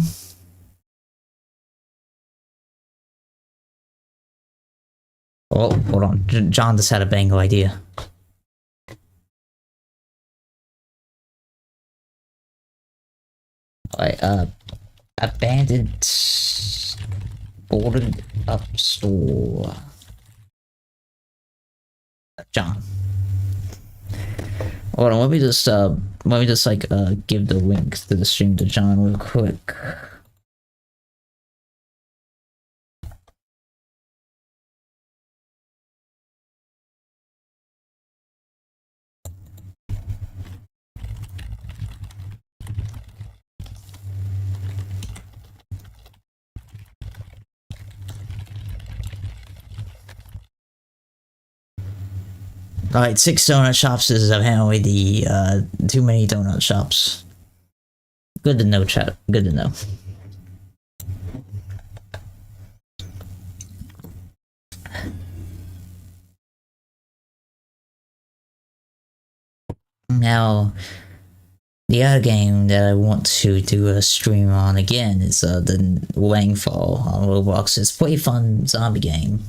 Oh, hold on. John just had a bango idea. Alright, abandoned boarded up store. John. Hold on, let me just like give the link to the stream to John real quick. Alright, 6 donut shops is apparently the too many donut shops. Good to know, chat. Good to know. Now, the other game that I want to do a stream on again is the Wangfall on Roblox. It's a pretty fun zombie game.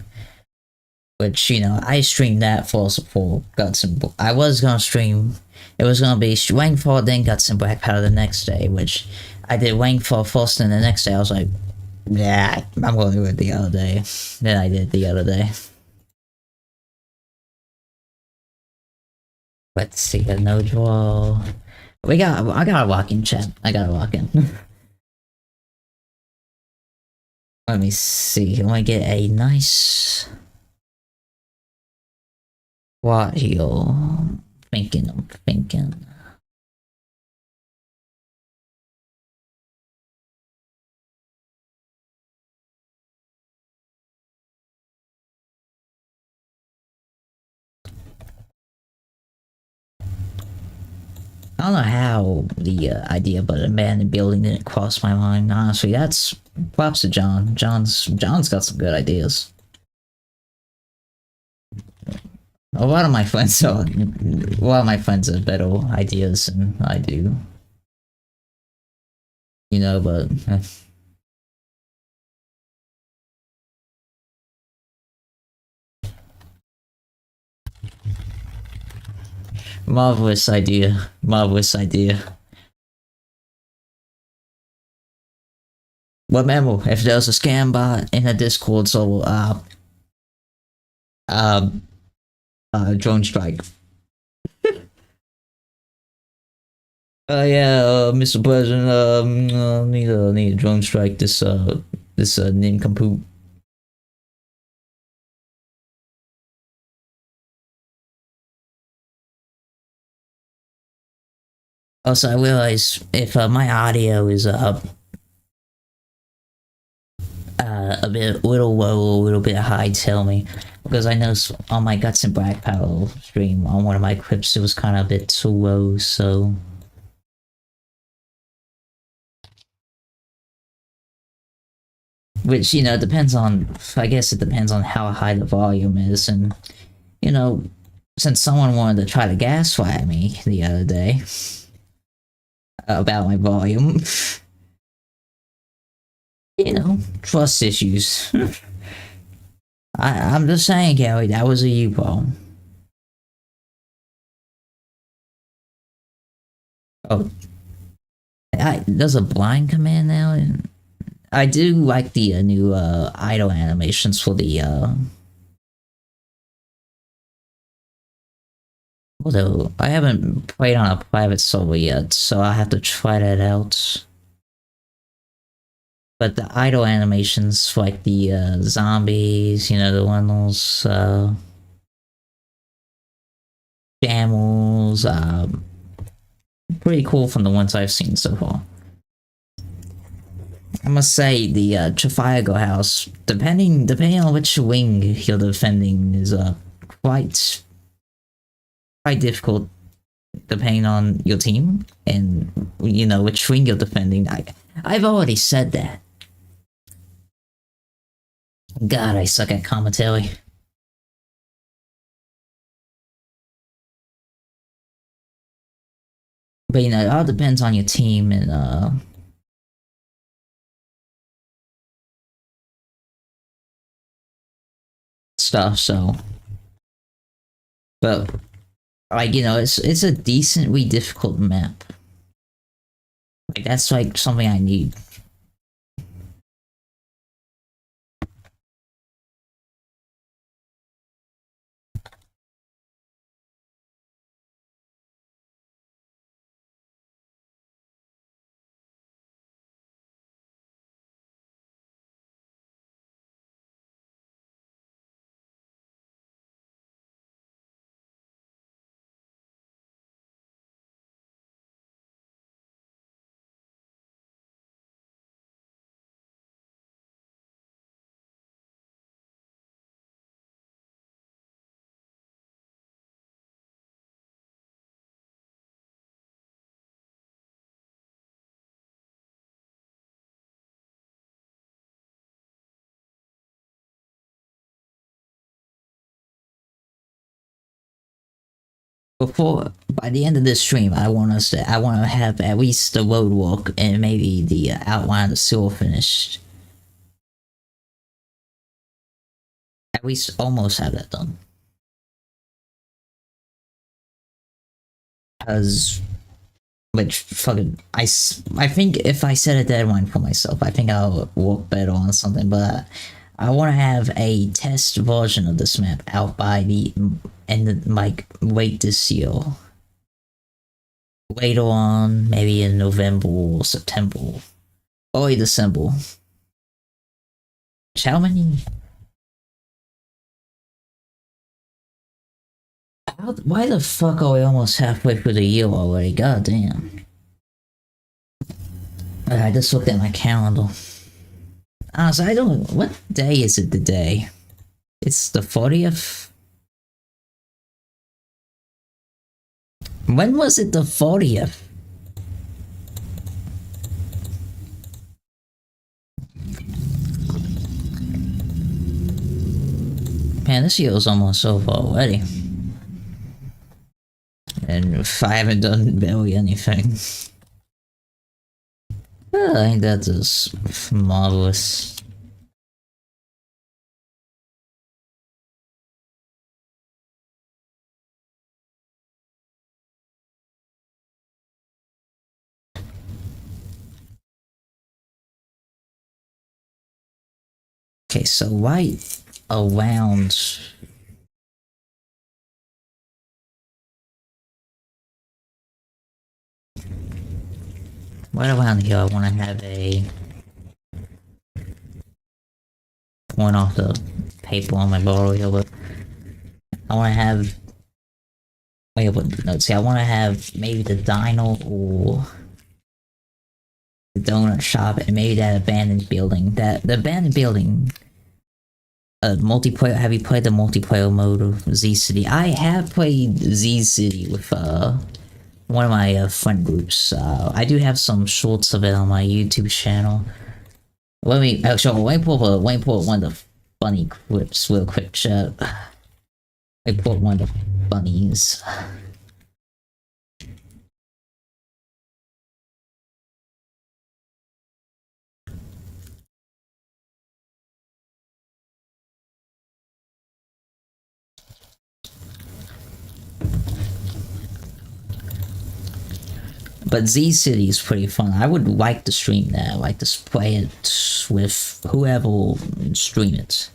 Which, you know, I streamed that first before Guts and I was gonna stream. It was gonna be Wangfall, then Guts and Black Powder the next day, which I did Wangfall first, and the next day I was like, yeah, I'm gonna do it the other day. Then I did the other day. Let's see, a no draw. I got a walk in, chat. I got a walk in. Let me see. Can I get a nice bajion? I'm thinking. I don't know how the idea about an abandoned building didn't cross my mind. Honestly, that's props to John. John's got some good ideas. A lot of my friends have better ideas than I do. You know, but marvelous idea. Marvelous idea. What memo? If there's a scam bot in a Discord, so drone strike. Yeah, Mr. President, need a drone strike this nincompoop. Also, I realize if my audio is a bit little low, a little bit high, tell me, because I know on my Guts and Black Power stream on one of my clips it was kind of a bit too low, so. Which, you know, depends on, I guess it depends on how high the volume is, and, you know, since someone wanted to try to gaslight me the other day about my volume, you know, trust issues. I'm just saying, Garry, that was a you problem. Oh, there's a blind command now, and I do like the new idle animations for the although I haven't played on a private server yet, so I have to try that out. But the idle animations, like the zombies, you know, the one those camels, pretty cool from the ones I've seen so far. I must say the Trafalgar House, depending on which wing you're defending, is quite difficult depending on your team and you know which wing you're defending. I've already said that. God, I suck at commentary. But you know, it all depends on your team and stuff, so. But like, you know, it's a decently difficult map. Like that's like something I need. By the end of this stream, I want to have at least the roadwork and maybe the outline of the seal finished. At least almost have that done. Because, which fucking, I think if I set a deadline for myself, I think I'll work better on something, but I want to have a test version of this map out by the end of, like, late this year. Later on, maybe in November or September. Early December. How many? Why the fuck are we almost halfway through the year already? God damn. I just looked at my calendar. So I don't. What day is it today? It's the 40th? When was it the 40th? Man, this year is almost over already. And if I haven't done barely anything. I think that is marvelous. Okay, so right around here, I want to have a point off the paper on my bottle here, but I want to have. Wait, but no, see, I want to have maybe the dino or the donut shop, and maybe that abandoned building. The abandoned building. Multiplayer. Have you played the multiplayer mode of Z City? I have played Z City with one of my friend groups. I do have some shorts of it on my YouTube channel. Let me pull one of the funny clips real quick, chat. Let me pull one of the bunnies. But Z City is pretty fun. I would like to stream that. I like to play it with whoever will stream it.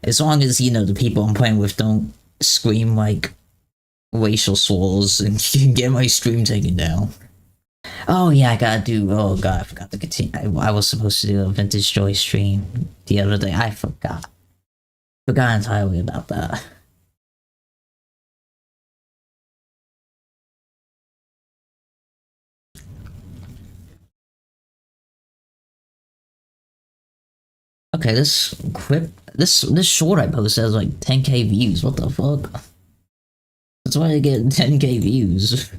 As long as, you know, the people I'm playing with don't scream like racial slurs and can get my stream taken down. Oh yeah, I gotta do. Oh god, I forgot to continue. I was supposed to do a Vintage Joy stream the other day. I forgot. Forgot entirely about that. Okay, this short I posted has like 10k views. What the fuck? That's why I get 10k views.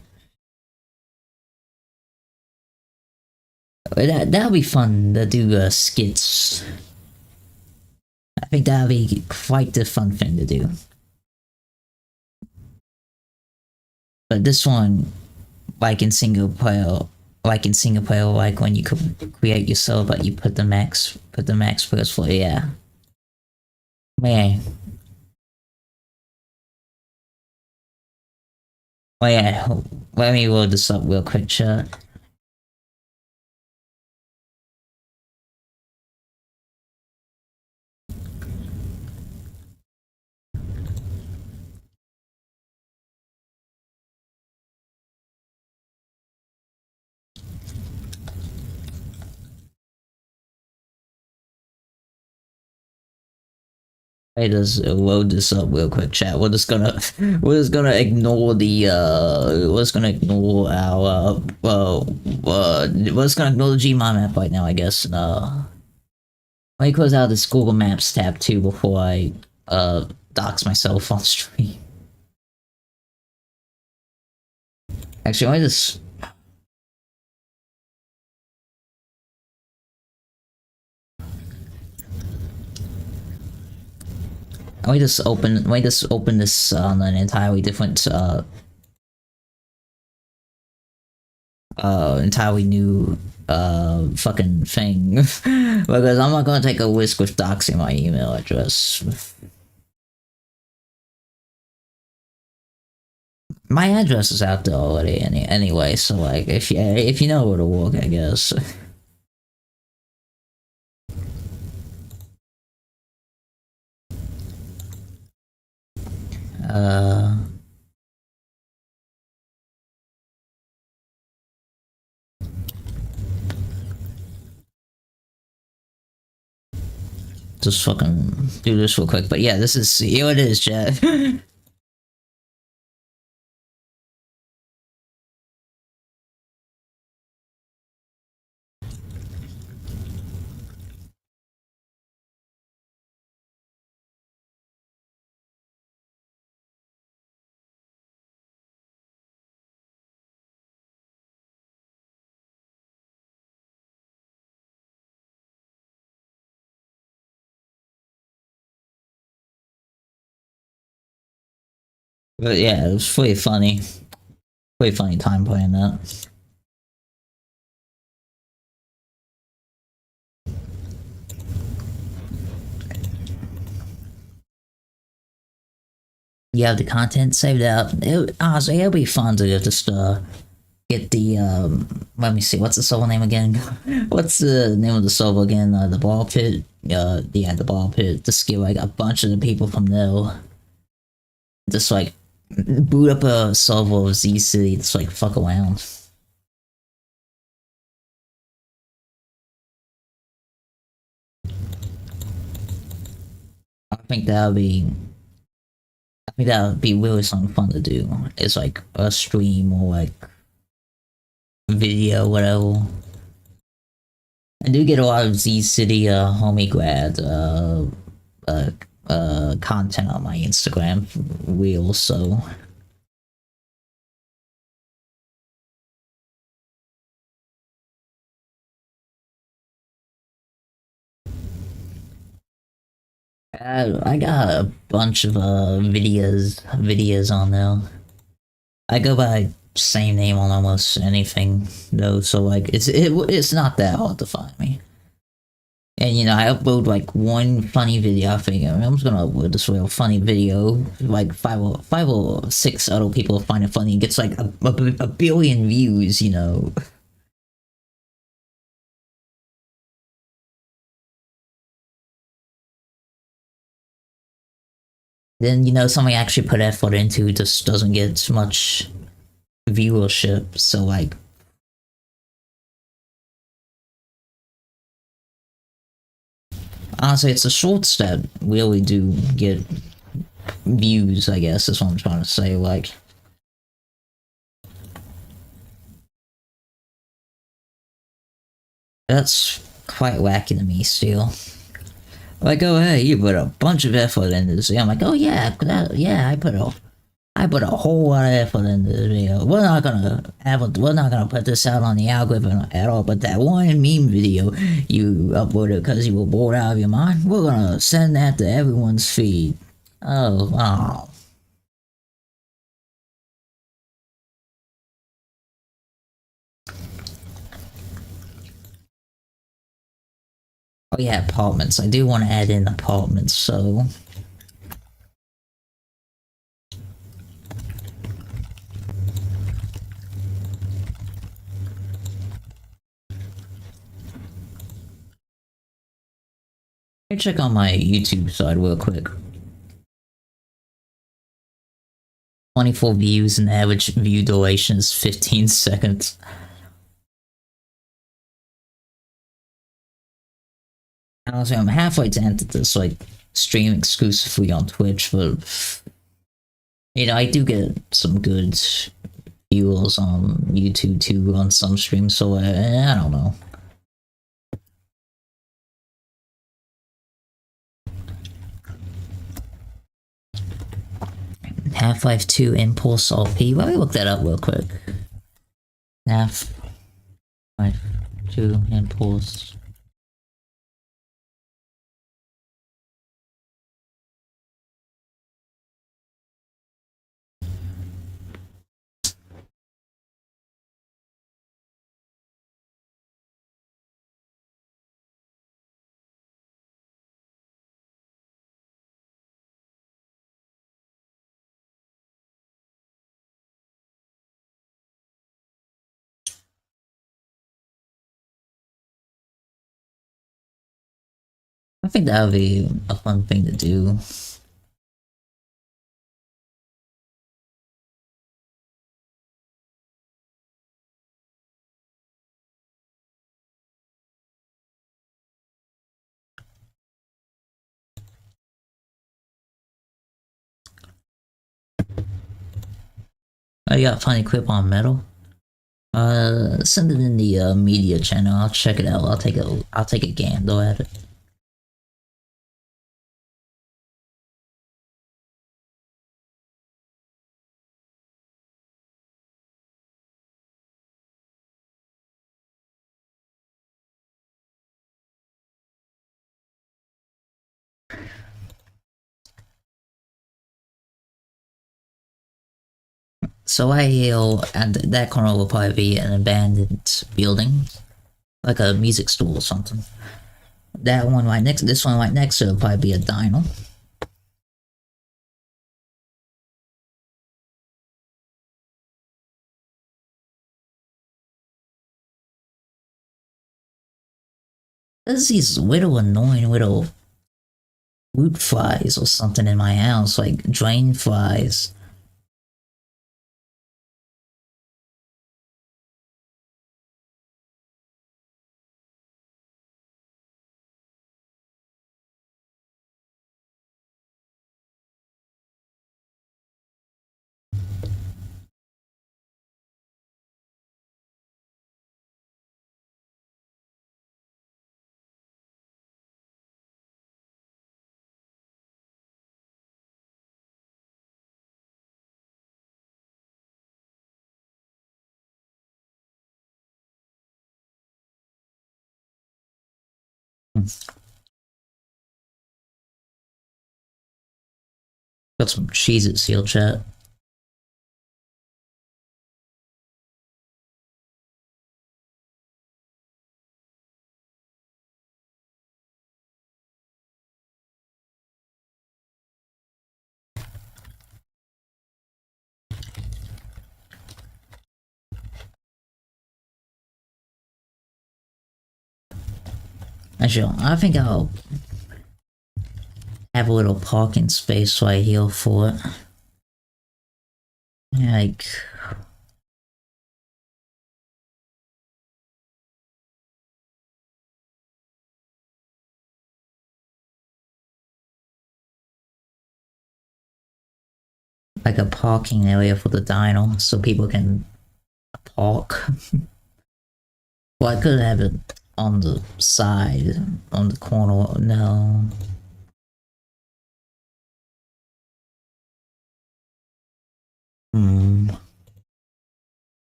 That'll be fun to do skits. I think that'll be quite the fun thing to do. But this one, like in single player, like when you could create yourself, but you put the max first floor, yeah. Man. Oh yeah, let me load this up real quick, chat. I just load this up real quick, chat. We're just gonna ignore the we're just gonna ignore our we're just gonna ignore the Gmod map right now, I guess. Let me close out this Google Maps tab too before I dox myself on stream. Actually, let me just. Let me just open this on an entirely different entirely new fucking thing because I'm not gonna take a risk with doxing my email address. My address is out there already anyway, so like if you know where to walk, I guess. Uh, just fucking do this real quick. But yeah, this is here it is, Jeff. But yeah, it was pretty funny. Pretty funny time playing that. You have the content saved out. Honestly, it'll be fun to just get the let me see, what's the server name again? What's the name of the server again? The ball pit. Yeah, the ball pit. Just get like a bunch of the people from there. Just like boot up a server of Z City. Just like fuck around. I think that would be. I think that would be really something fun to do. It's like a stream or like video, whatever. I do get a lot of Z City homie grad uh, content on my Instagram reel, so I got a bunch of videos on there. I go by same name on almost anything though, so like it's not that hard to find me. And you know, I upload like one funny video. I think I'm just gonna upload this real funny video. Like five or six other people find it funny. It gets like a billion views. You know. Then you know something I actually put effort into just doesn't get much viewership. So like, honestly, it's the shorts that really do get views. I guess is what I'm trying to say. Like, that's quite wacky to me still. Like, oh hey, you put a bunch of effort into this. I'm like, oh yeah, yeah, I put a whole lot of effort into this video. We're not gonna put this out on the algorithm at all. But that one meme video you uploaded because you were bored out of your mind, we're gonna send that to everyone's feed. Oh. Oh yeah, apartments. I do want to add in apartments, so let me check on my YouTube side real quick. 24 views and average view duration is 15 seconds. Honestly, I'm halfway tempted to just like stream exclusively on Twitch, but you know, I do get some good viewers on YouTube too on some streams, so I don't know. Half-Life 2 Impulse RP. Let me look that up real quick. Half-Life 2 Impulse. I think that would be a fun thing to do. Oh, you got funny clip on metal? Send it in the media channel. I'll check it out. I'll take a gander at it. So I heal, and that corner will probably be an abandoned building, like a music store or something. That one right next, this one right next to it will probably be a dino. There's these little annoying little root flies or something in my house, like drain flies. Got some cheese at seal chat. Actually, I think I'll have a little parking space so I heal for it. Like, like a parking area for the dino so people can park. Well, I could have it on the side, on the corner. No.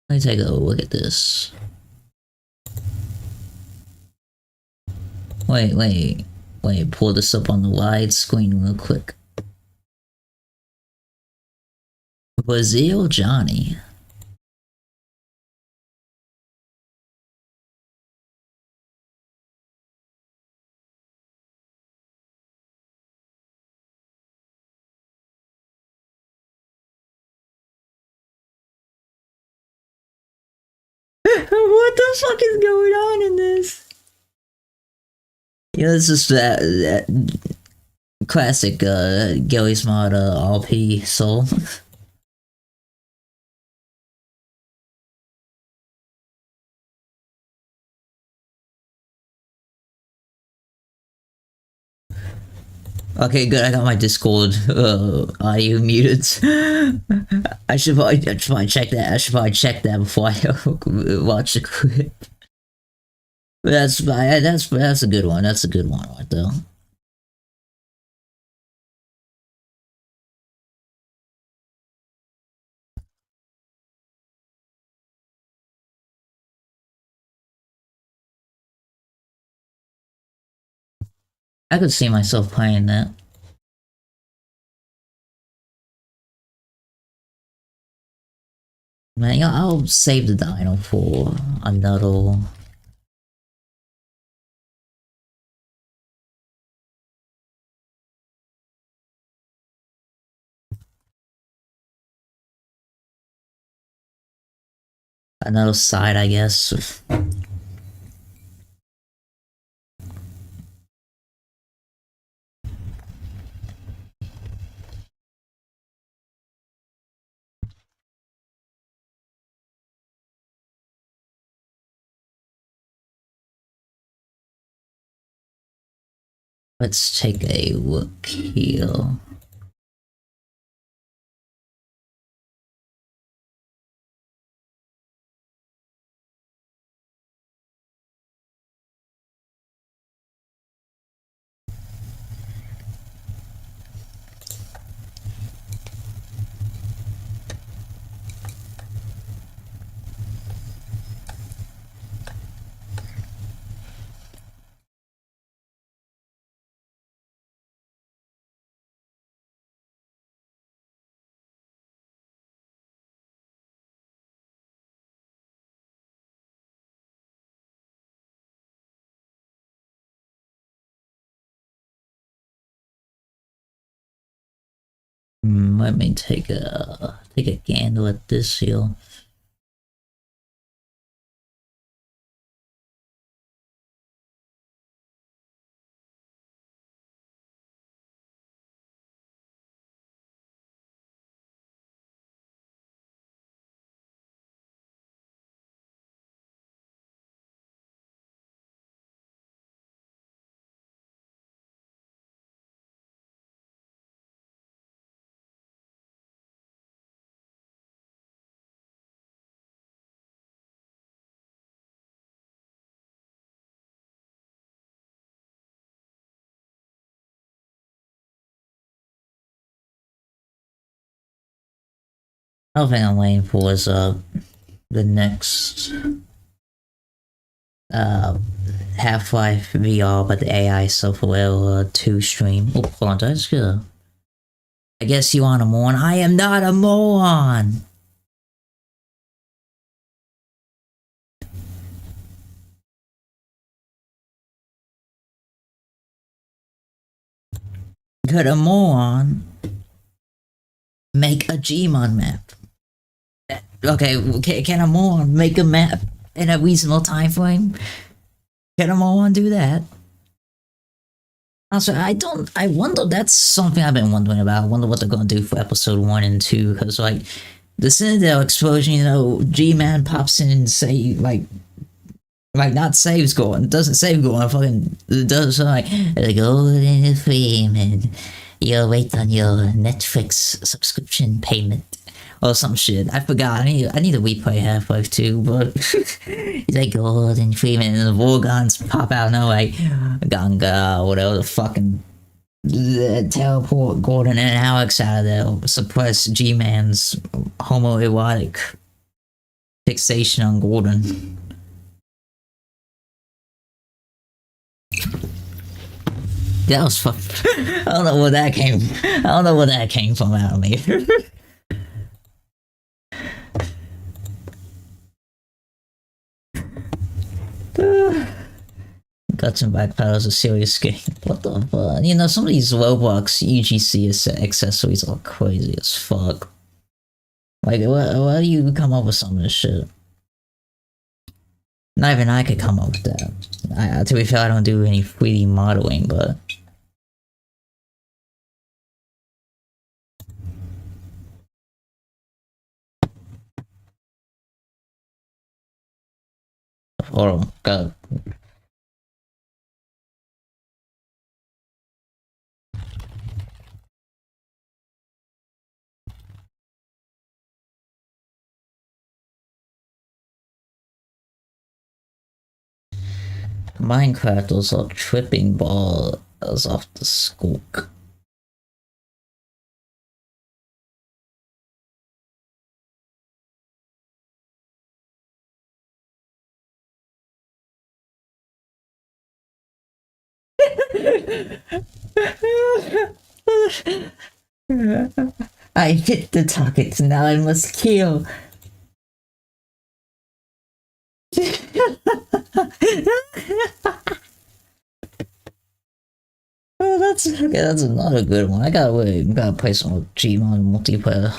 Let me take a look at this. Wait. Pull this up on the wide screen real quick. Brazil Johnny. What the fuck is going on in this? Yeah, this is that classic Garry's mod RP soul. Okay, good. I got my Discord audio muted. I should probably check that. I should probably check that before I watch the clip. But that's a good one. That's a good one right there. I could see myself playing that. Man, yeah, I'll save the dino for another. Another side, I guess. Let's take a look here. let me take a gander at this here. Another thing I'm waiting for is the next Half-Life VR, but the AI self-aware 2 stream. Oh, hold on, did I just get a... I guess you are a moron. I am not a moron! Could a moron make a Gmon map? Okay, can a moron make a map in a reasonable time frame? Can a moron do that? Also, I wonder, that's something I've been wondering about. I wonder what they're gonna do for episode 1 and 2, because, like, the Citadel explosion, you know, G-Man pops in and say, like, not saves Gordon, doesn't save Gordon, fucking does, like, Golden Frame, and you'll wait on your Netflix subscription payment. Or some shit. I forgot. I need to replay Half-Life 2, but he's like Golden Freeman and the Vorgons pop out and they're like Ganga, whatever the fucking teleport Gordon and Alex out of there, suppress G-Man's homoerotic fixation on Gordon. That was fuck. I don't know where that came from out of me. Guts and Backpedal is a serious game. What the fuck? You know, some of these Roblox UGC accessories are crazy as fuck. Like, why do you come up with some of this shit? Not even I could come up with that. To be fair, I don't do any 3D modeling, but... Oh, God. Minecrafters are tripping balls off the skulk. I hit the target, now I must kill. Oh, that's another good one. I gotta play some Gmon multiplayer.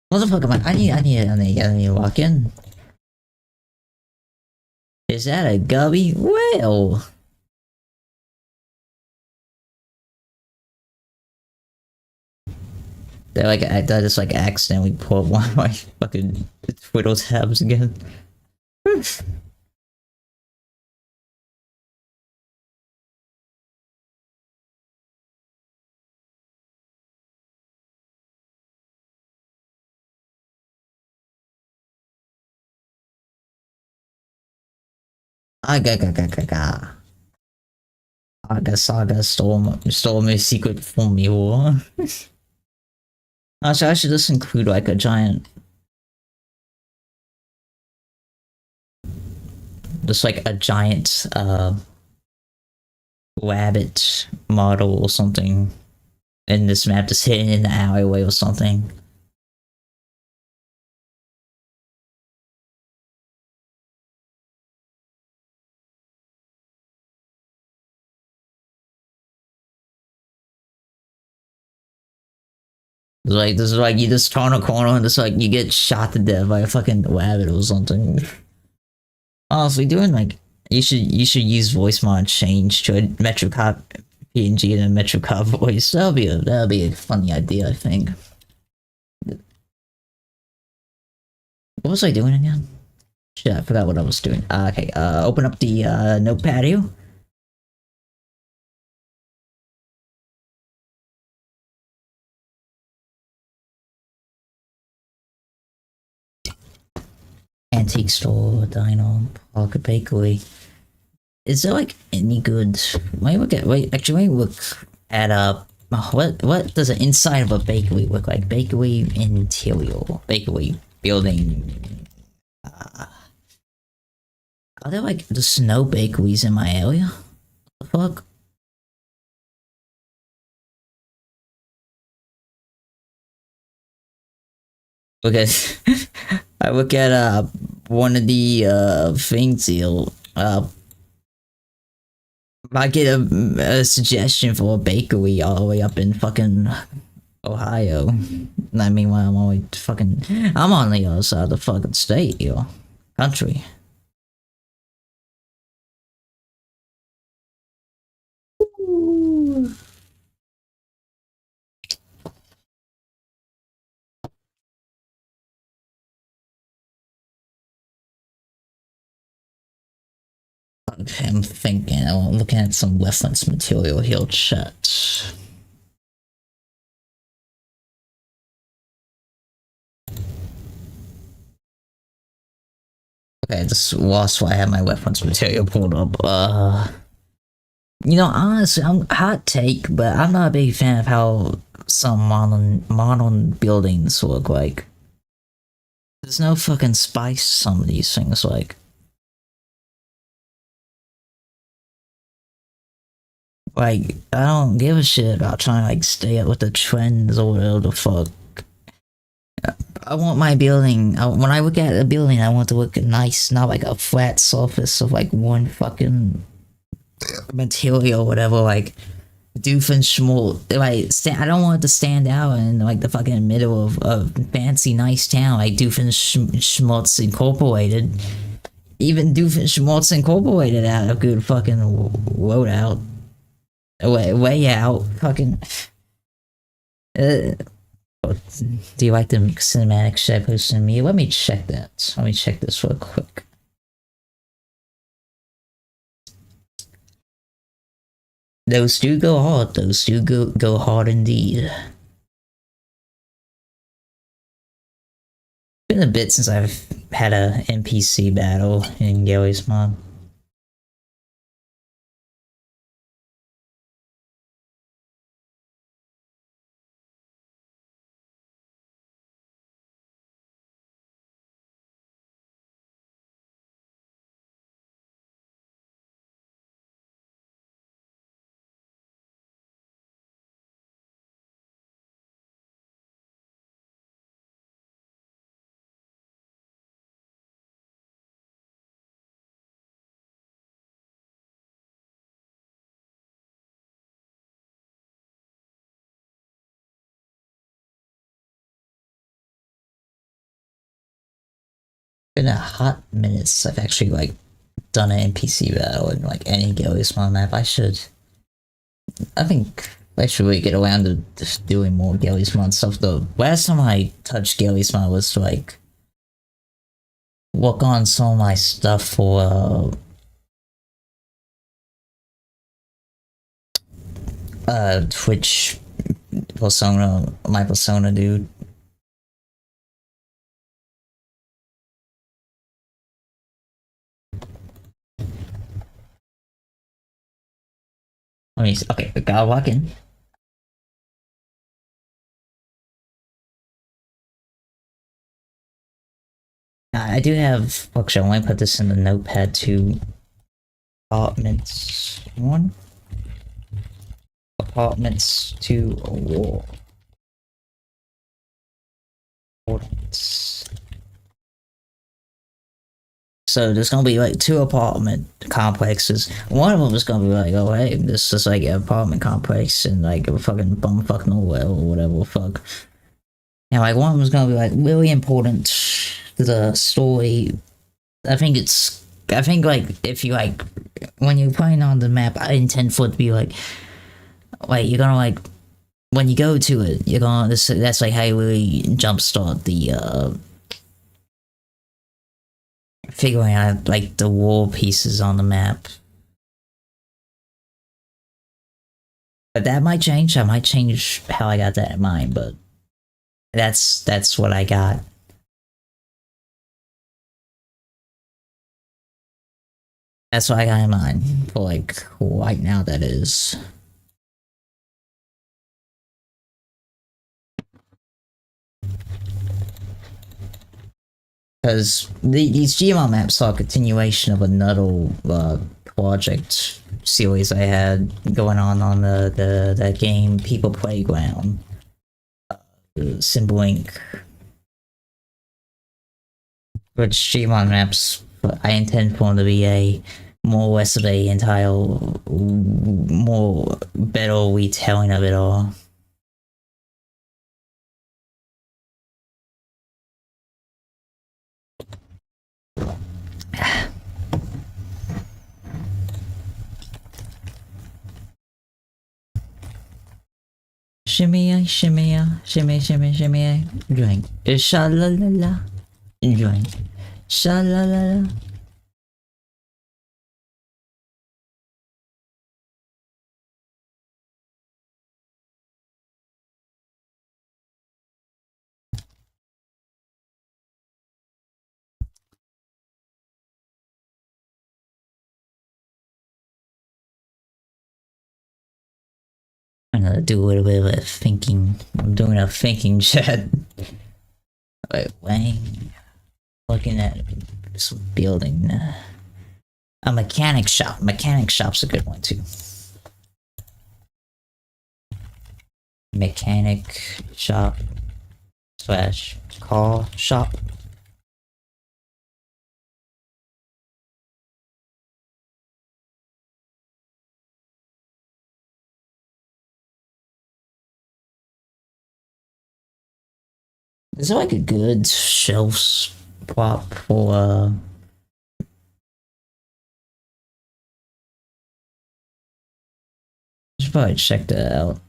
What the fuck am I need to walk in. Is that a gubby? Well. I just like accidentally pulled one of my fucking Twiddle tabs again. Saga stole my secret from me. Actually, I should just include like a giant, just like a giant rabbit model or something in this map, just hidden in the alleyway or something. It's like this is like you just turn a corner and it's like you get shot to death by a fucking rabbit or something. Honestly, doing like you should use voice mod change to a MetroCop PNG and a MetroCop voice. That'll be a funny idea, I think. What was I doing again? Shit, I forgot what I was doing. Okay, open up the note patio. Antique store, dino, pocket bakery. Is there like any good? Wait, look at what does the inside of a bakery look like? Bakery interior, bakery building. Are there like just no bakeries in my area? What the fuck? Look at I look at one of the things here. I get a suggestion for a bakery all the way up in fucking Ohio. I mean, while I'm only fucking, I'm on the other side of the fucking state, yo, country. Okay, I'm thinking. I'm looking at some reference material here. Chat. Okay, just lost why I have my reference material pulled up. You know, honestly, I'm hot take, but I'm not a big fan of how some modern buildings look like. There's no fucking spice. Some of these things like. Like, I don't give a shit about trying to like stay up with the trends or whatever the fuck. I want my building. When I look at a building, I want to look nice, not like a flat surface of like one fucking material, or whatever. Like Doofenshmirtz. Like, I don't want it to stand out in like the fucking middle of a fancy, nice town like Doofenshmirtz Incorporated. Even Doofenshmirtz Incorporated had a good fucking loadout. Way out. Fucking. Do you like the cinematic shit posted to me? Let me check that. Let me check this real quick. Those do go hard. Those do go hard indeed. Been a bit since I've had a NPC battle in Garry's mod. Been a hot minute since I've actually like done an NPC battle in like any Garry's mod map. I think I should really get around to just doing more Garry's mod stuff. The last time I touched Garry's mod was to like work on some of my stuff for Twitch persona, my persona dude. Okay, we gotta walk in. I do have. Actually, I want to put this in the notepad too. Apartments 1. Apartments 2. War. Apartments. So there's gonna be like 2 apartment complexes. One of them is gonna be like, oh hey, this is like an apartment complex and like a fucking bumfuck nowhere or whatever the fuck. And like one of them is gonna be like really important to the story. I think like if you like when you're playing on the map, I intend for it to be like you're gonna like when you go to it, you're gonna that's like how you really jumpstart the figuring out like the war pieces on the map. But that might change. I might change how I got that in mind, but that's what I got. That's what I got in mind for like right now. That is. Because these Gmod maps are a continuation of another project series I had going on the game People Playground. Symbol Inc. Which Gmod maps I intend for them to be a more or less of a entire more better retelling of it all. Shimmy, shimmy, shimmy, shimmy, shimmy, drink. Sha la la la, drink. Sha la la la. I'm gonna do a little bit of a thinking. I'm doing a thinking chat. Wait, Wang. Looking at this building. A mechanic shop. Mechanic shop's a good one too. Mechanic shop slash car shop. Is there like a good shelf spot for I should probably check that out.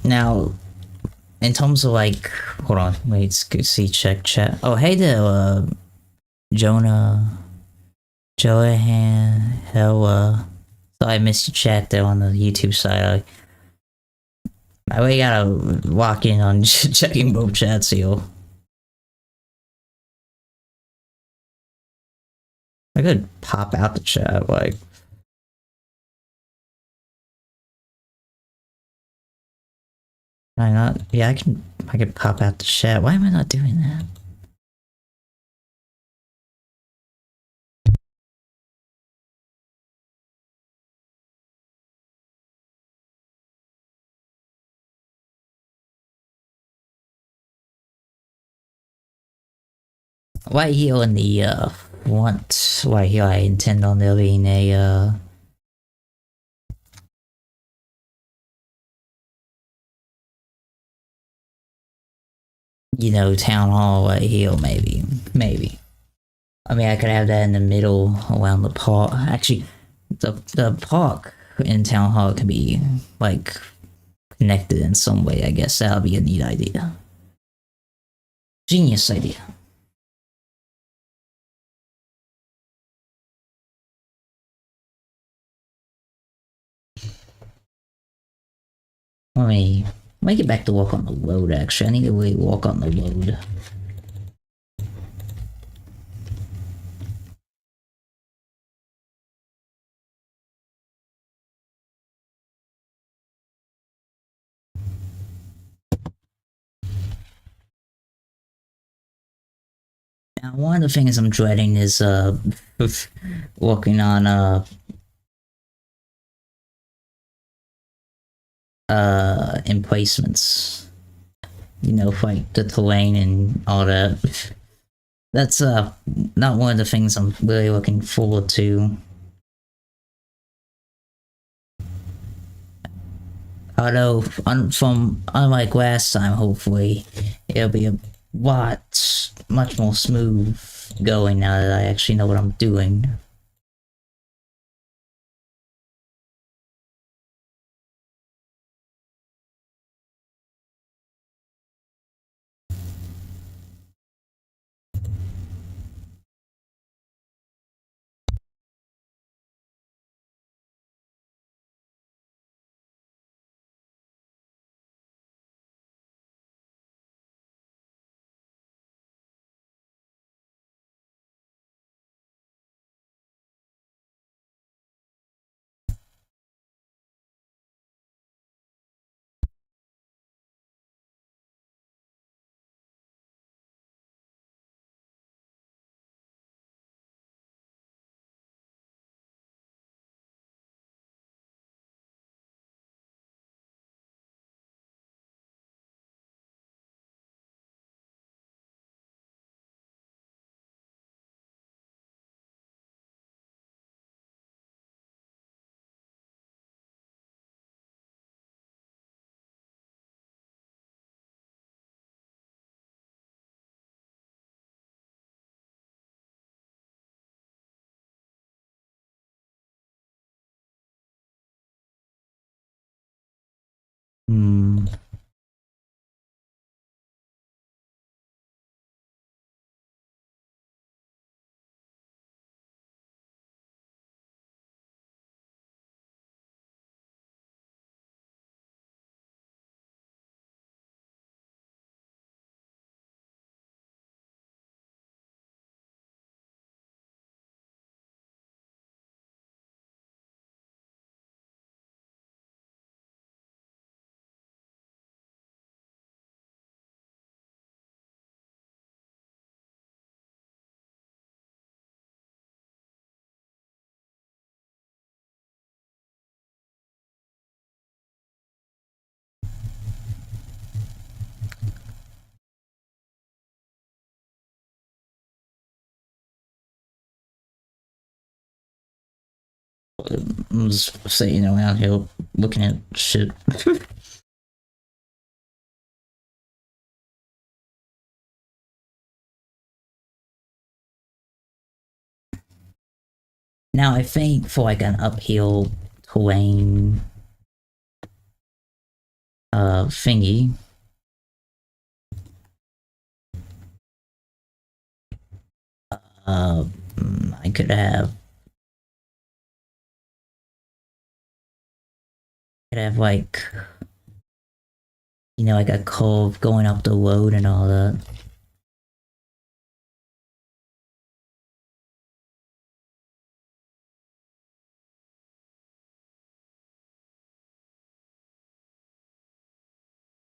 Now, in terms of like, hold on, wait, see, check chat. Oh, hey there, Jonah, Johan, hell, so I missed your chat there on the YouTube side. I really gotta walk in on checking both chats here. I could pop out the chat, like. Can I not? Yeah, I can I could pop out the chat. Why am I not doing that? White heel in the front. White heel. I intend on there being a you know, town hall white heel, maybe. I mean, I could have that in the middle around the park. Actually, the park in town hall can be like connected in some way. I guess that'll be a neat idea. Genius idea. Let me get back to walk on the road. Actually, I need to really walk on the road. Now, one of the things I'm dreading is walking on emplacements. You know, like the terrain and all that. That's not one of the things I'm really looking forward to. Although, from unlike last time, hopefully it'll be a lot much more smooth going now that I actually know what I'm doing. Hmm. I'm just sitting around here looking at shit. Now I think for like an uphill terrain thingy. I could have like, you know, like a curve going up the road and all that.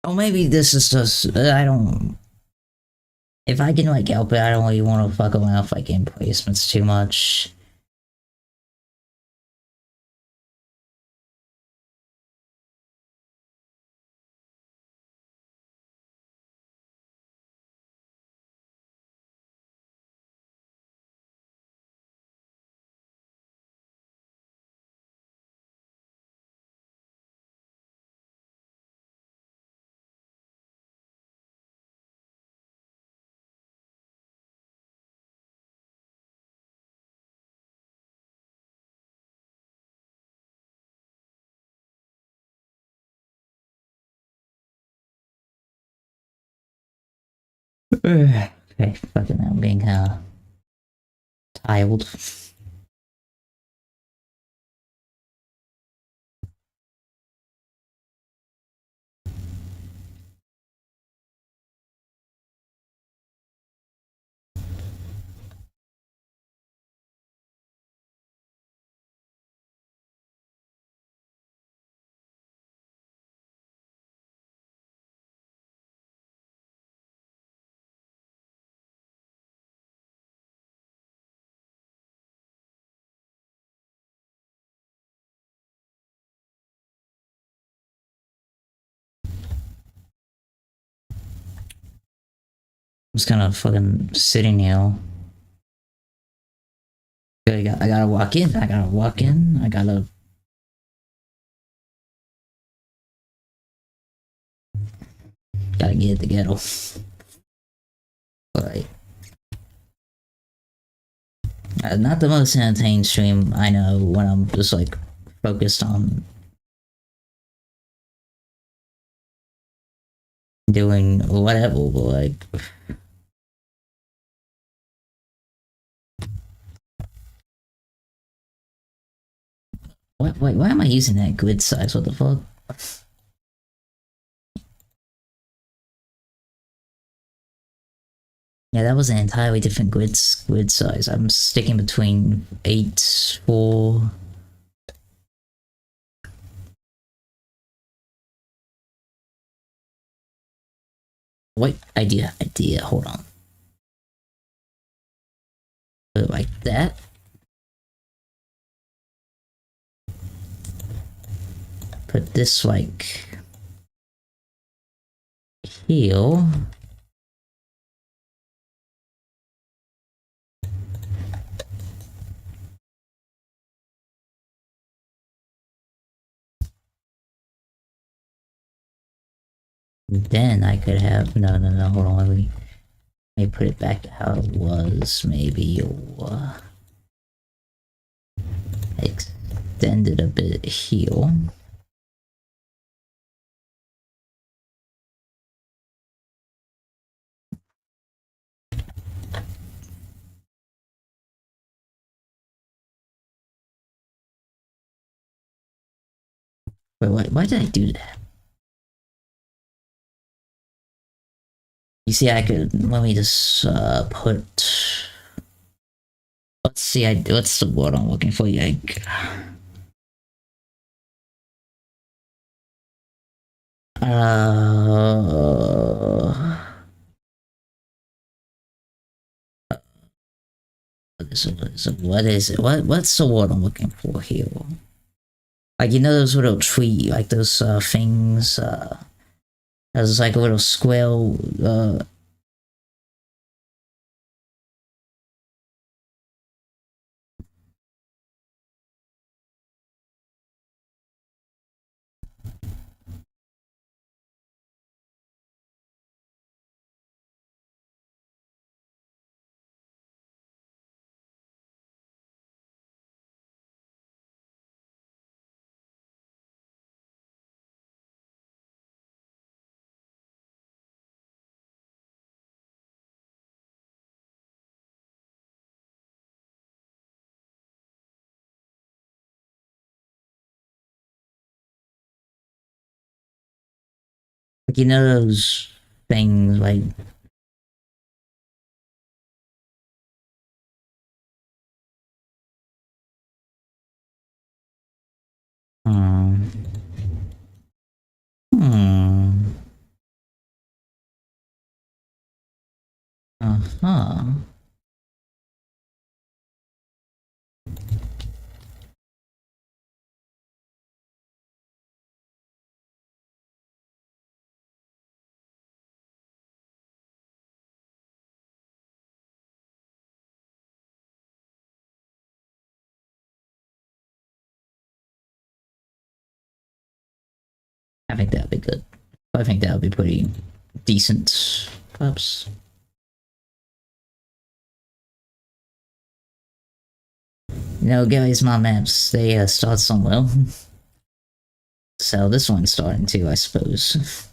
Or maybe this is just I don't. If I can like help it, I don't really want to fuck around with like game placements too much. Okay, fucking I'm being tired. I'm just kind of fucking sitting here. I gotta walk in. I gotta walk in. I gotta get it together. But not the most entertaining stream I know when I'm just like focused on doing whatever. But like, what? Wait, why am I using that grid size? What the fuck? Yeah, that was an entirely different grid size. I'm sticking between 8, 4. Wait, idea. Hold on. Put it like that. Put this like here. Then I could have no. Hold on, let me put it back to how it was. Maybe or extend it a bit here. Wait, why did I do that? You see, I could let me just put. Let's see. What's the word I'm looking for? Like, uh, what is it? What's the word I'm looking for here? Like you know those little tree, like those things. There's like a little square. Like you know those things like. Um, hmm. Uh-huh. I think that'd be good. I think that'd be pretty decent, perhaps. You know, guys, my maps, they start somewhere. So this one's starting too, I suppose.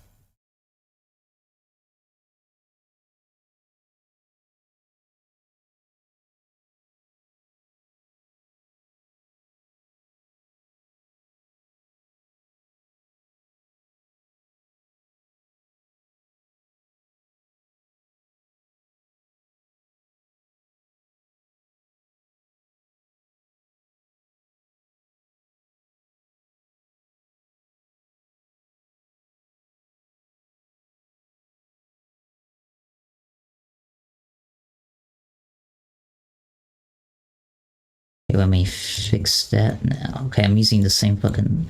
Okay, let me fix that now. Okay, I'm using the same fucking...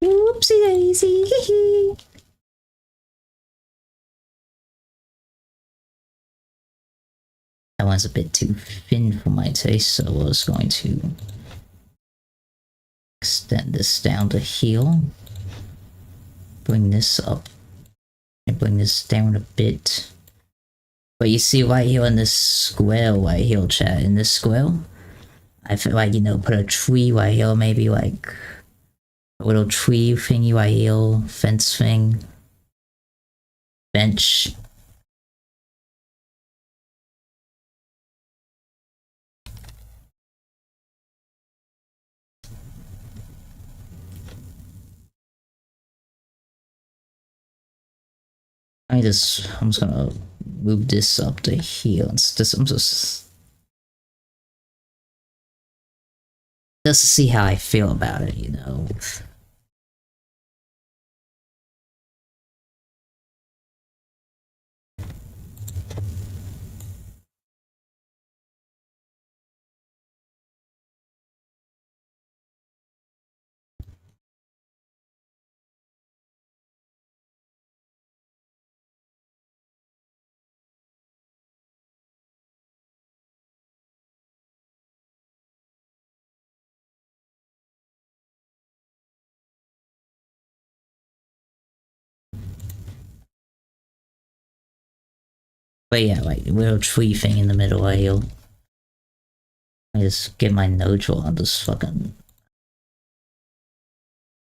Whoopsie daisy, That one's a bit too thin for my taste, so I was going to extend this down to here. Bring this up. And bring this down a bit. But you see right here in this square right here, chat, in this square, I feel like, you know, put a tree right here, maybe like a little tree thingy right here, fence thing, bench. I'm just gonna move this up to here. I'm just to see how I feel about it, you know. But yeah, like a little tree thing in the middle right here. I just get my node draw on this fucking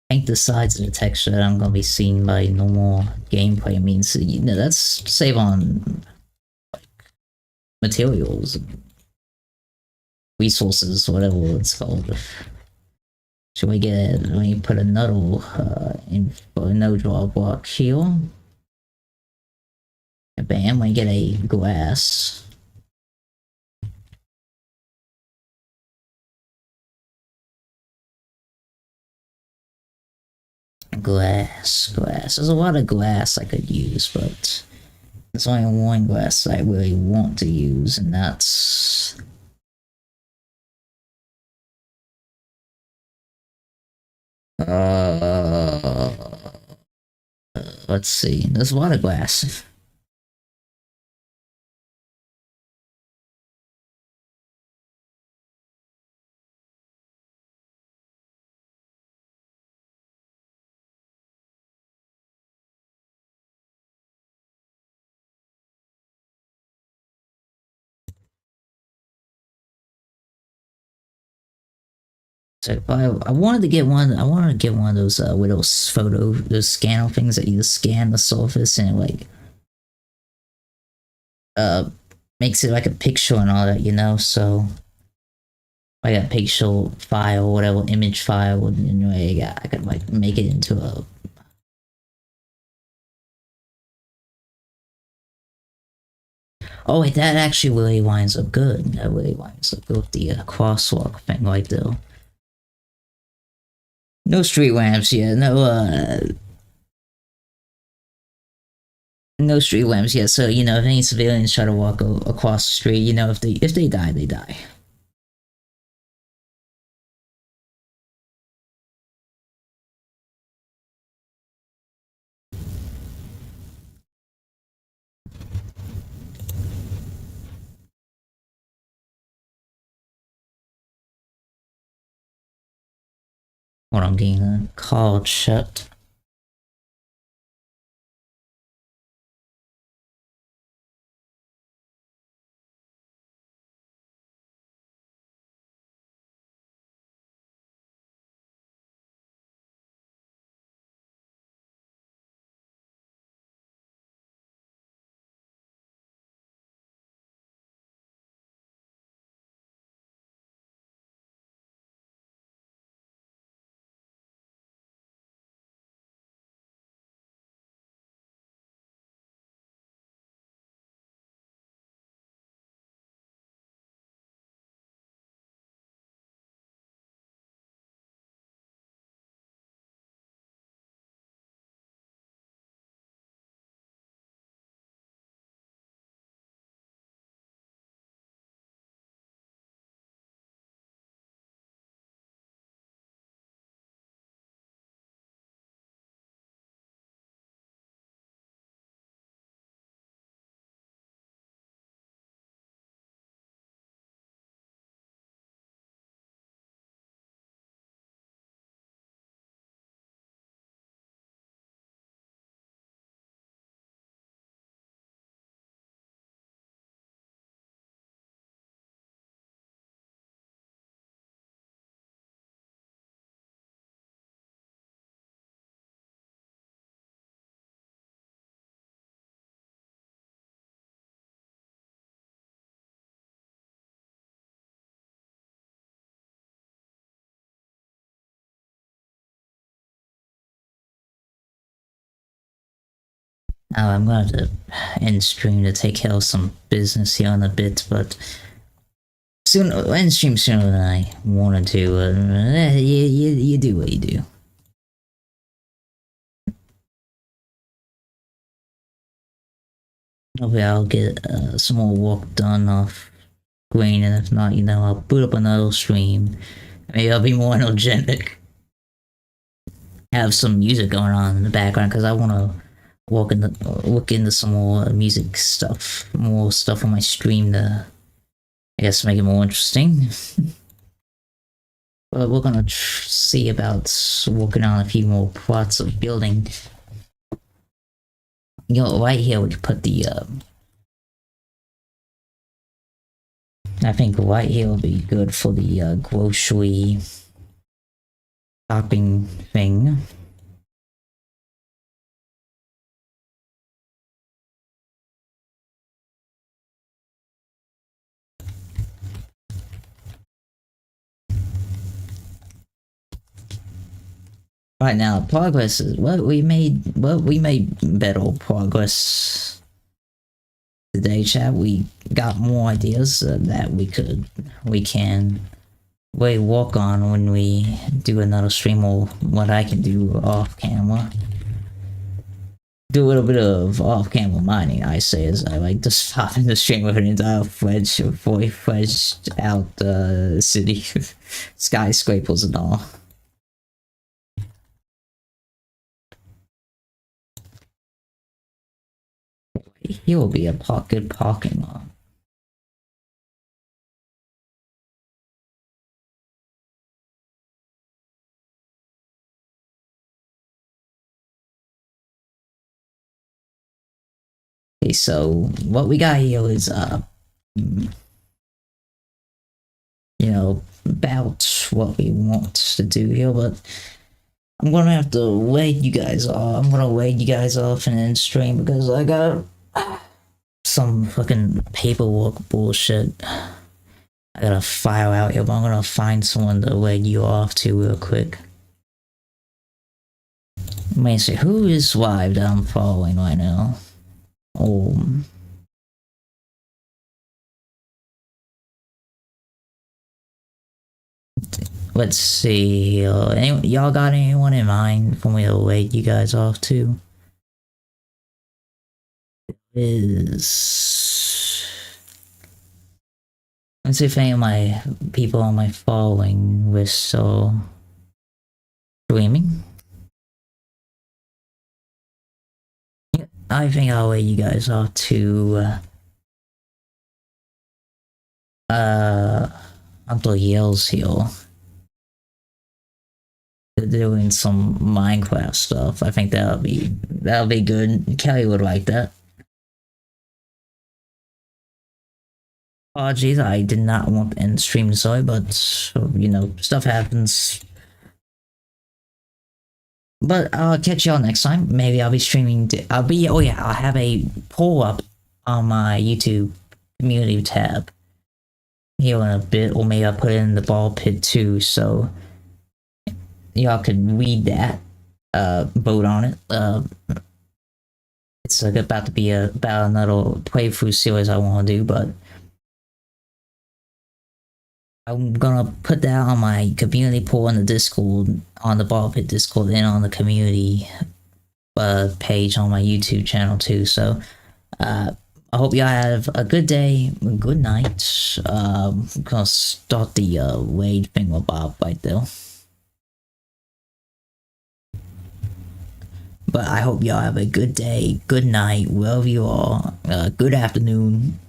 paint the sides of the texture that I'm gonna be seeing by normal gameplay means, you know, that's save on materials, resources, whatever it's called. Should we get let me put another in for a node draw block here. Bam, we get a glass. Glass. There's a lot of glass I could use, but there's only one glass I really want to use, and that's... let's see. There's a lot of glass. So I wanted to get one. I wanted to get one of those with those scanner things that you just scan the surface and like uh makes it like a picture and all that, you know. So I got picture file, whatever image file, and anyway, I could like make it into a... Oh wait, that actually really winds up good. That really winds up good with the crosswalk thing right there. No street lamps, yeah, no No street lamps, yeah. So you know, if any civilians try to walk across the street, you know, if they die, they die. What I'm getting called shut. Now I'm going to end stream to take care of some business here in a bit, but soon end stream sooner than I wanted to. You do what you do. Hopefully I'll get some more work done off screen, and if not, you know, I'll boot up another stream. Maybe I'll be more energetic. Have some music going on in the background because I want to look into some more music stuff, more stuff on my stream to, I guess, make it more interesting. But we're gonna see about working on a few more plots of building. You know, right here we could put the. I think right here will be good for the grocery shopping thing. Right now, progress is what we made. What we made better progress today, chat. We got more ideas that we can really work on when we do another stream, or what I can do off camera. Do a little bit of off camera mining, I say, as I like to stop in the stream with an entire fully fledged out city, skyscrapers and all. Here will be a good parking lot. Okay, so what we got here is you know, about what we want to do here, but I'm gonna have to wait you guys off. I'm gonna wait you guys off and then stream because I got some fucking paperwork bullshit I gotta file out here, but I'm gonna find someone to wait you off to real quick. Let me see, who is live that I'm following right now? Let's see. Y'all got anyone in mind for me to wait you guys off to? is let's see if any of my people on my following were still streaming. I think I'll let you guys off to Uncle Yale's Hill. They're doing some Minecraft stuff. I think that'll be good. Kelly would like that. Apologies, I did not want to end the stream, sorry, but you know, stuff happens. But I'll catch y'all next time. Maybe I'll be streaming. I'll have a poll up on my YouTube community tab here in a bit, or maybe I'll put it in the ball pit too, so y'all can read that, vote on it. It's about to be about another playthrough series I want to do, but I'm gonna put that on my community poll in the Discord, on the Ball Pit Discord, and on the community page on my YouTube channel too. So, I hope y'all have a good day, good night. I'm gonna start the wage thing with Bob right there. But I hope y'all have a good day, good night, wherever you are. Good afternoon.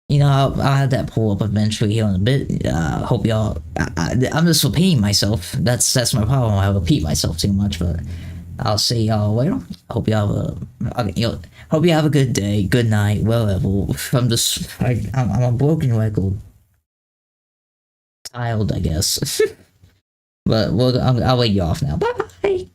You know, I'll have that pull up eventually here in a bit. Hope y'all. I'm just repeating myself. That's my problem. I repeat myself too much, but I'll see y'all later. Hope y'all hope you have a good day, good night, wherever. I'm a broken record. Tiled, I guess. But I'll let you off now. Bye.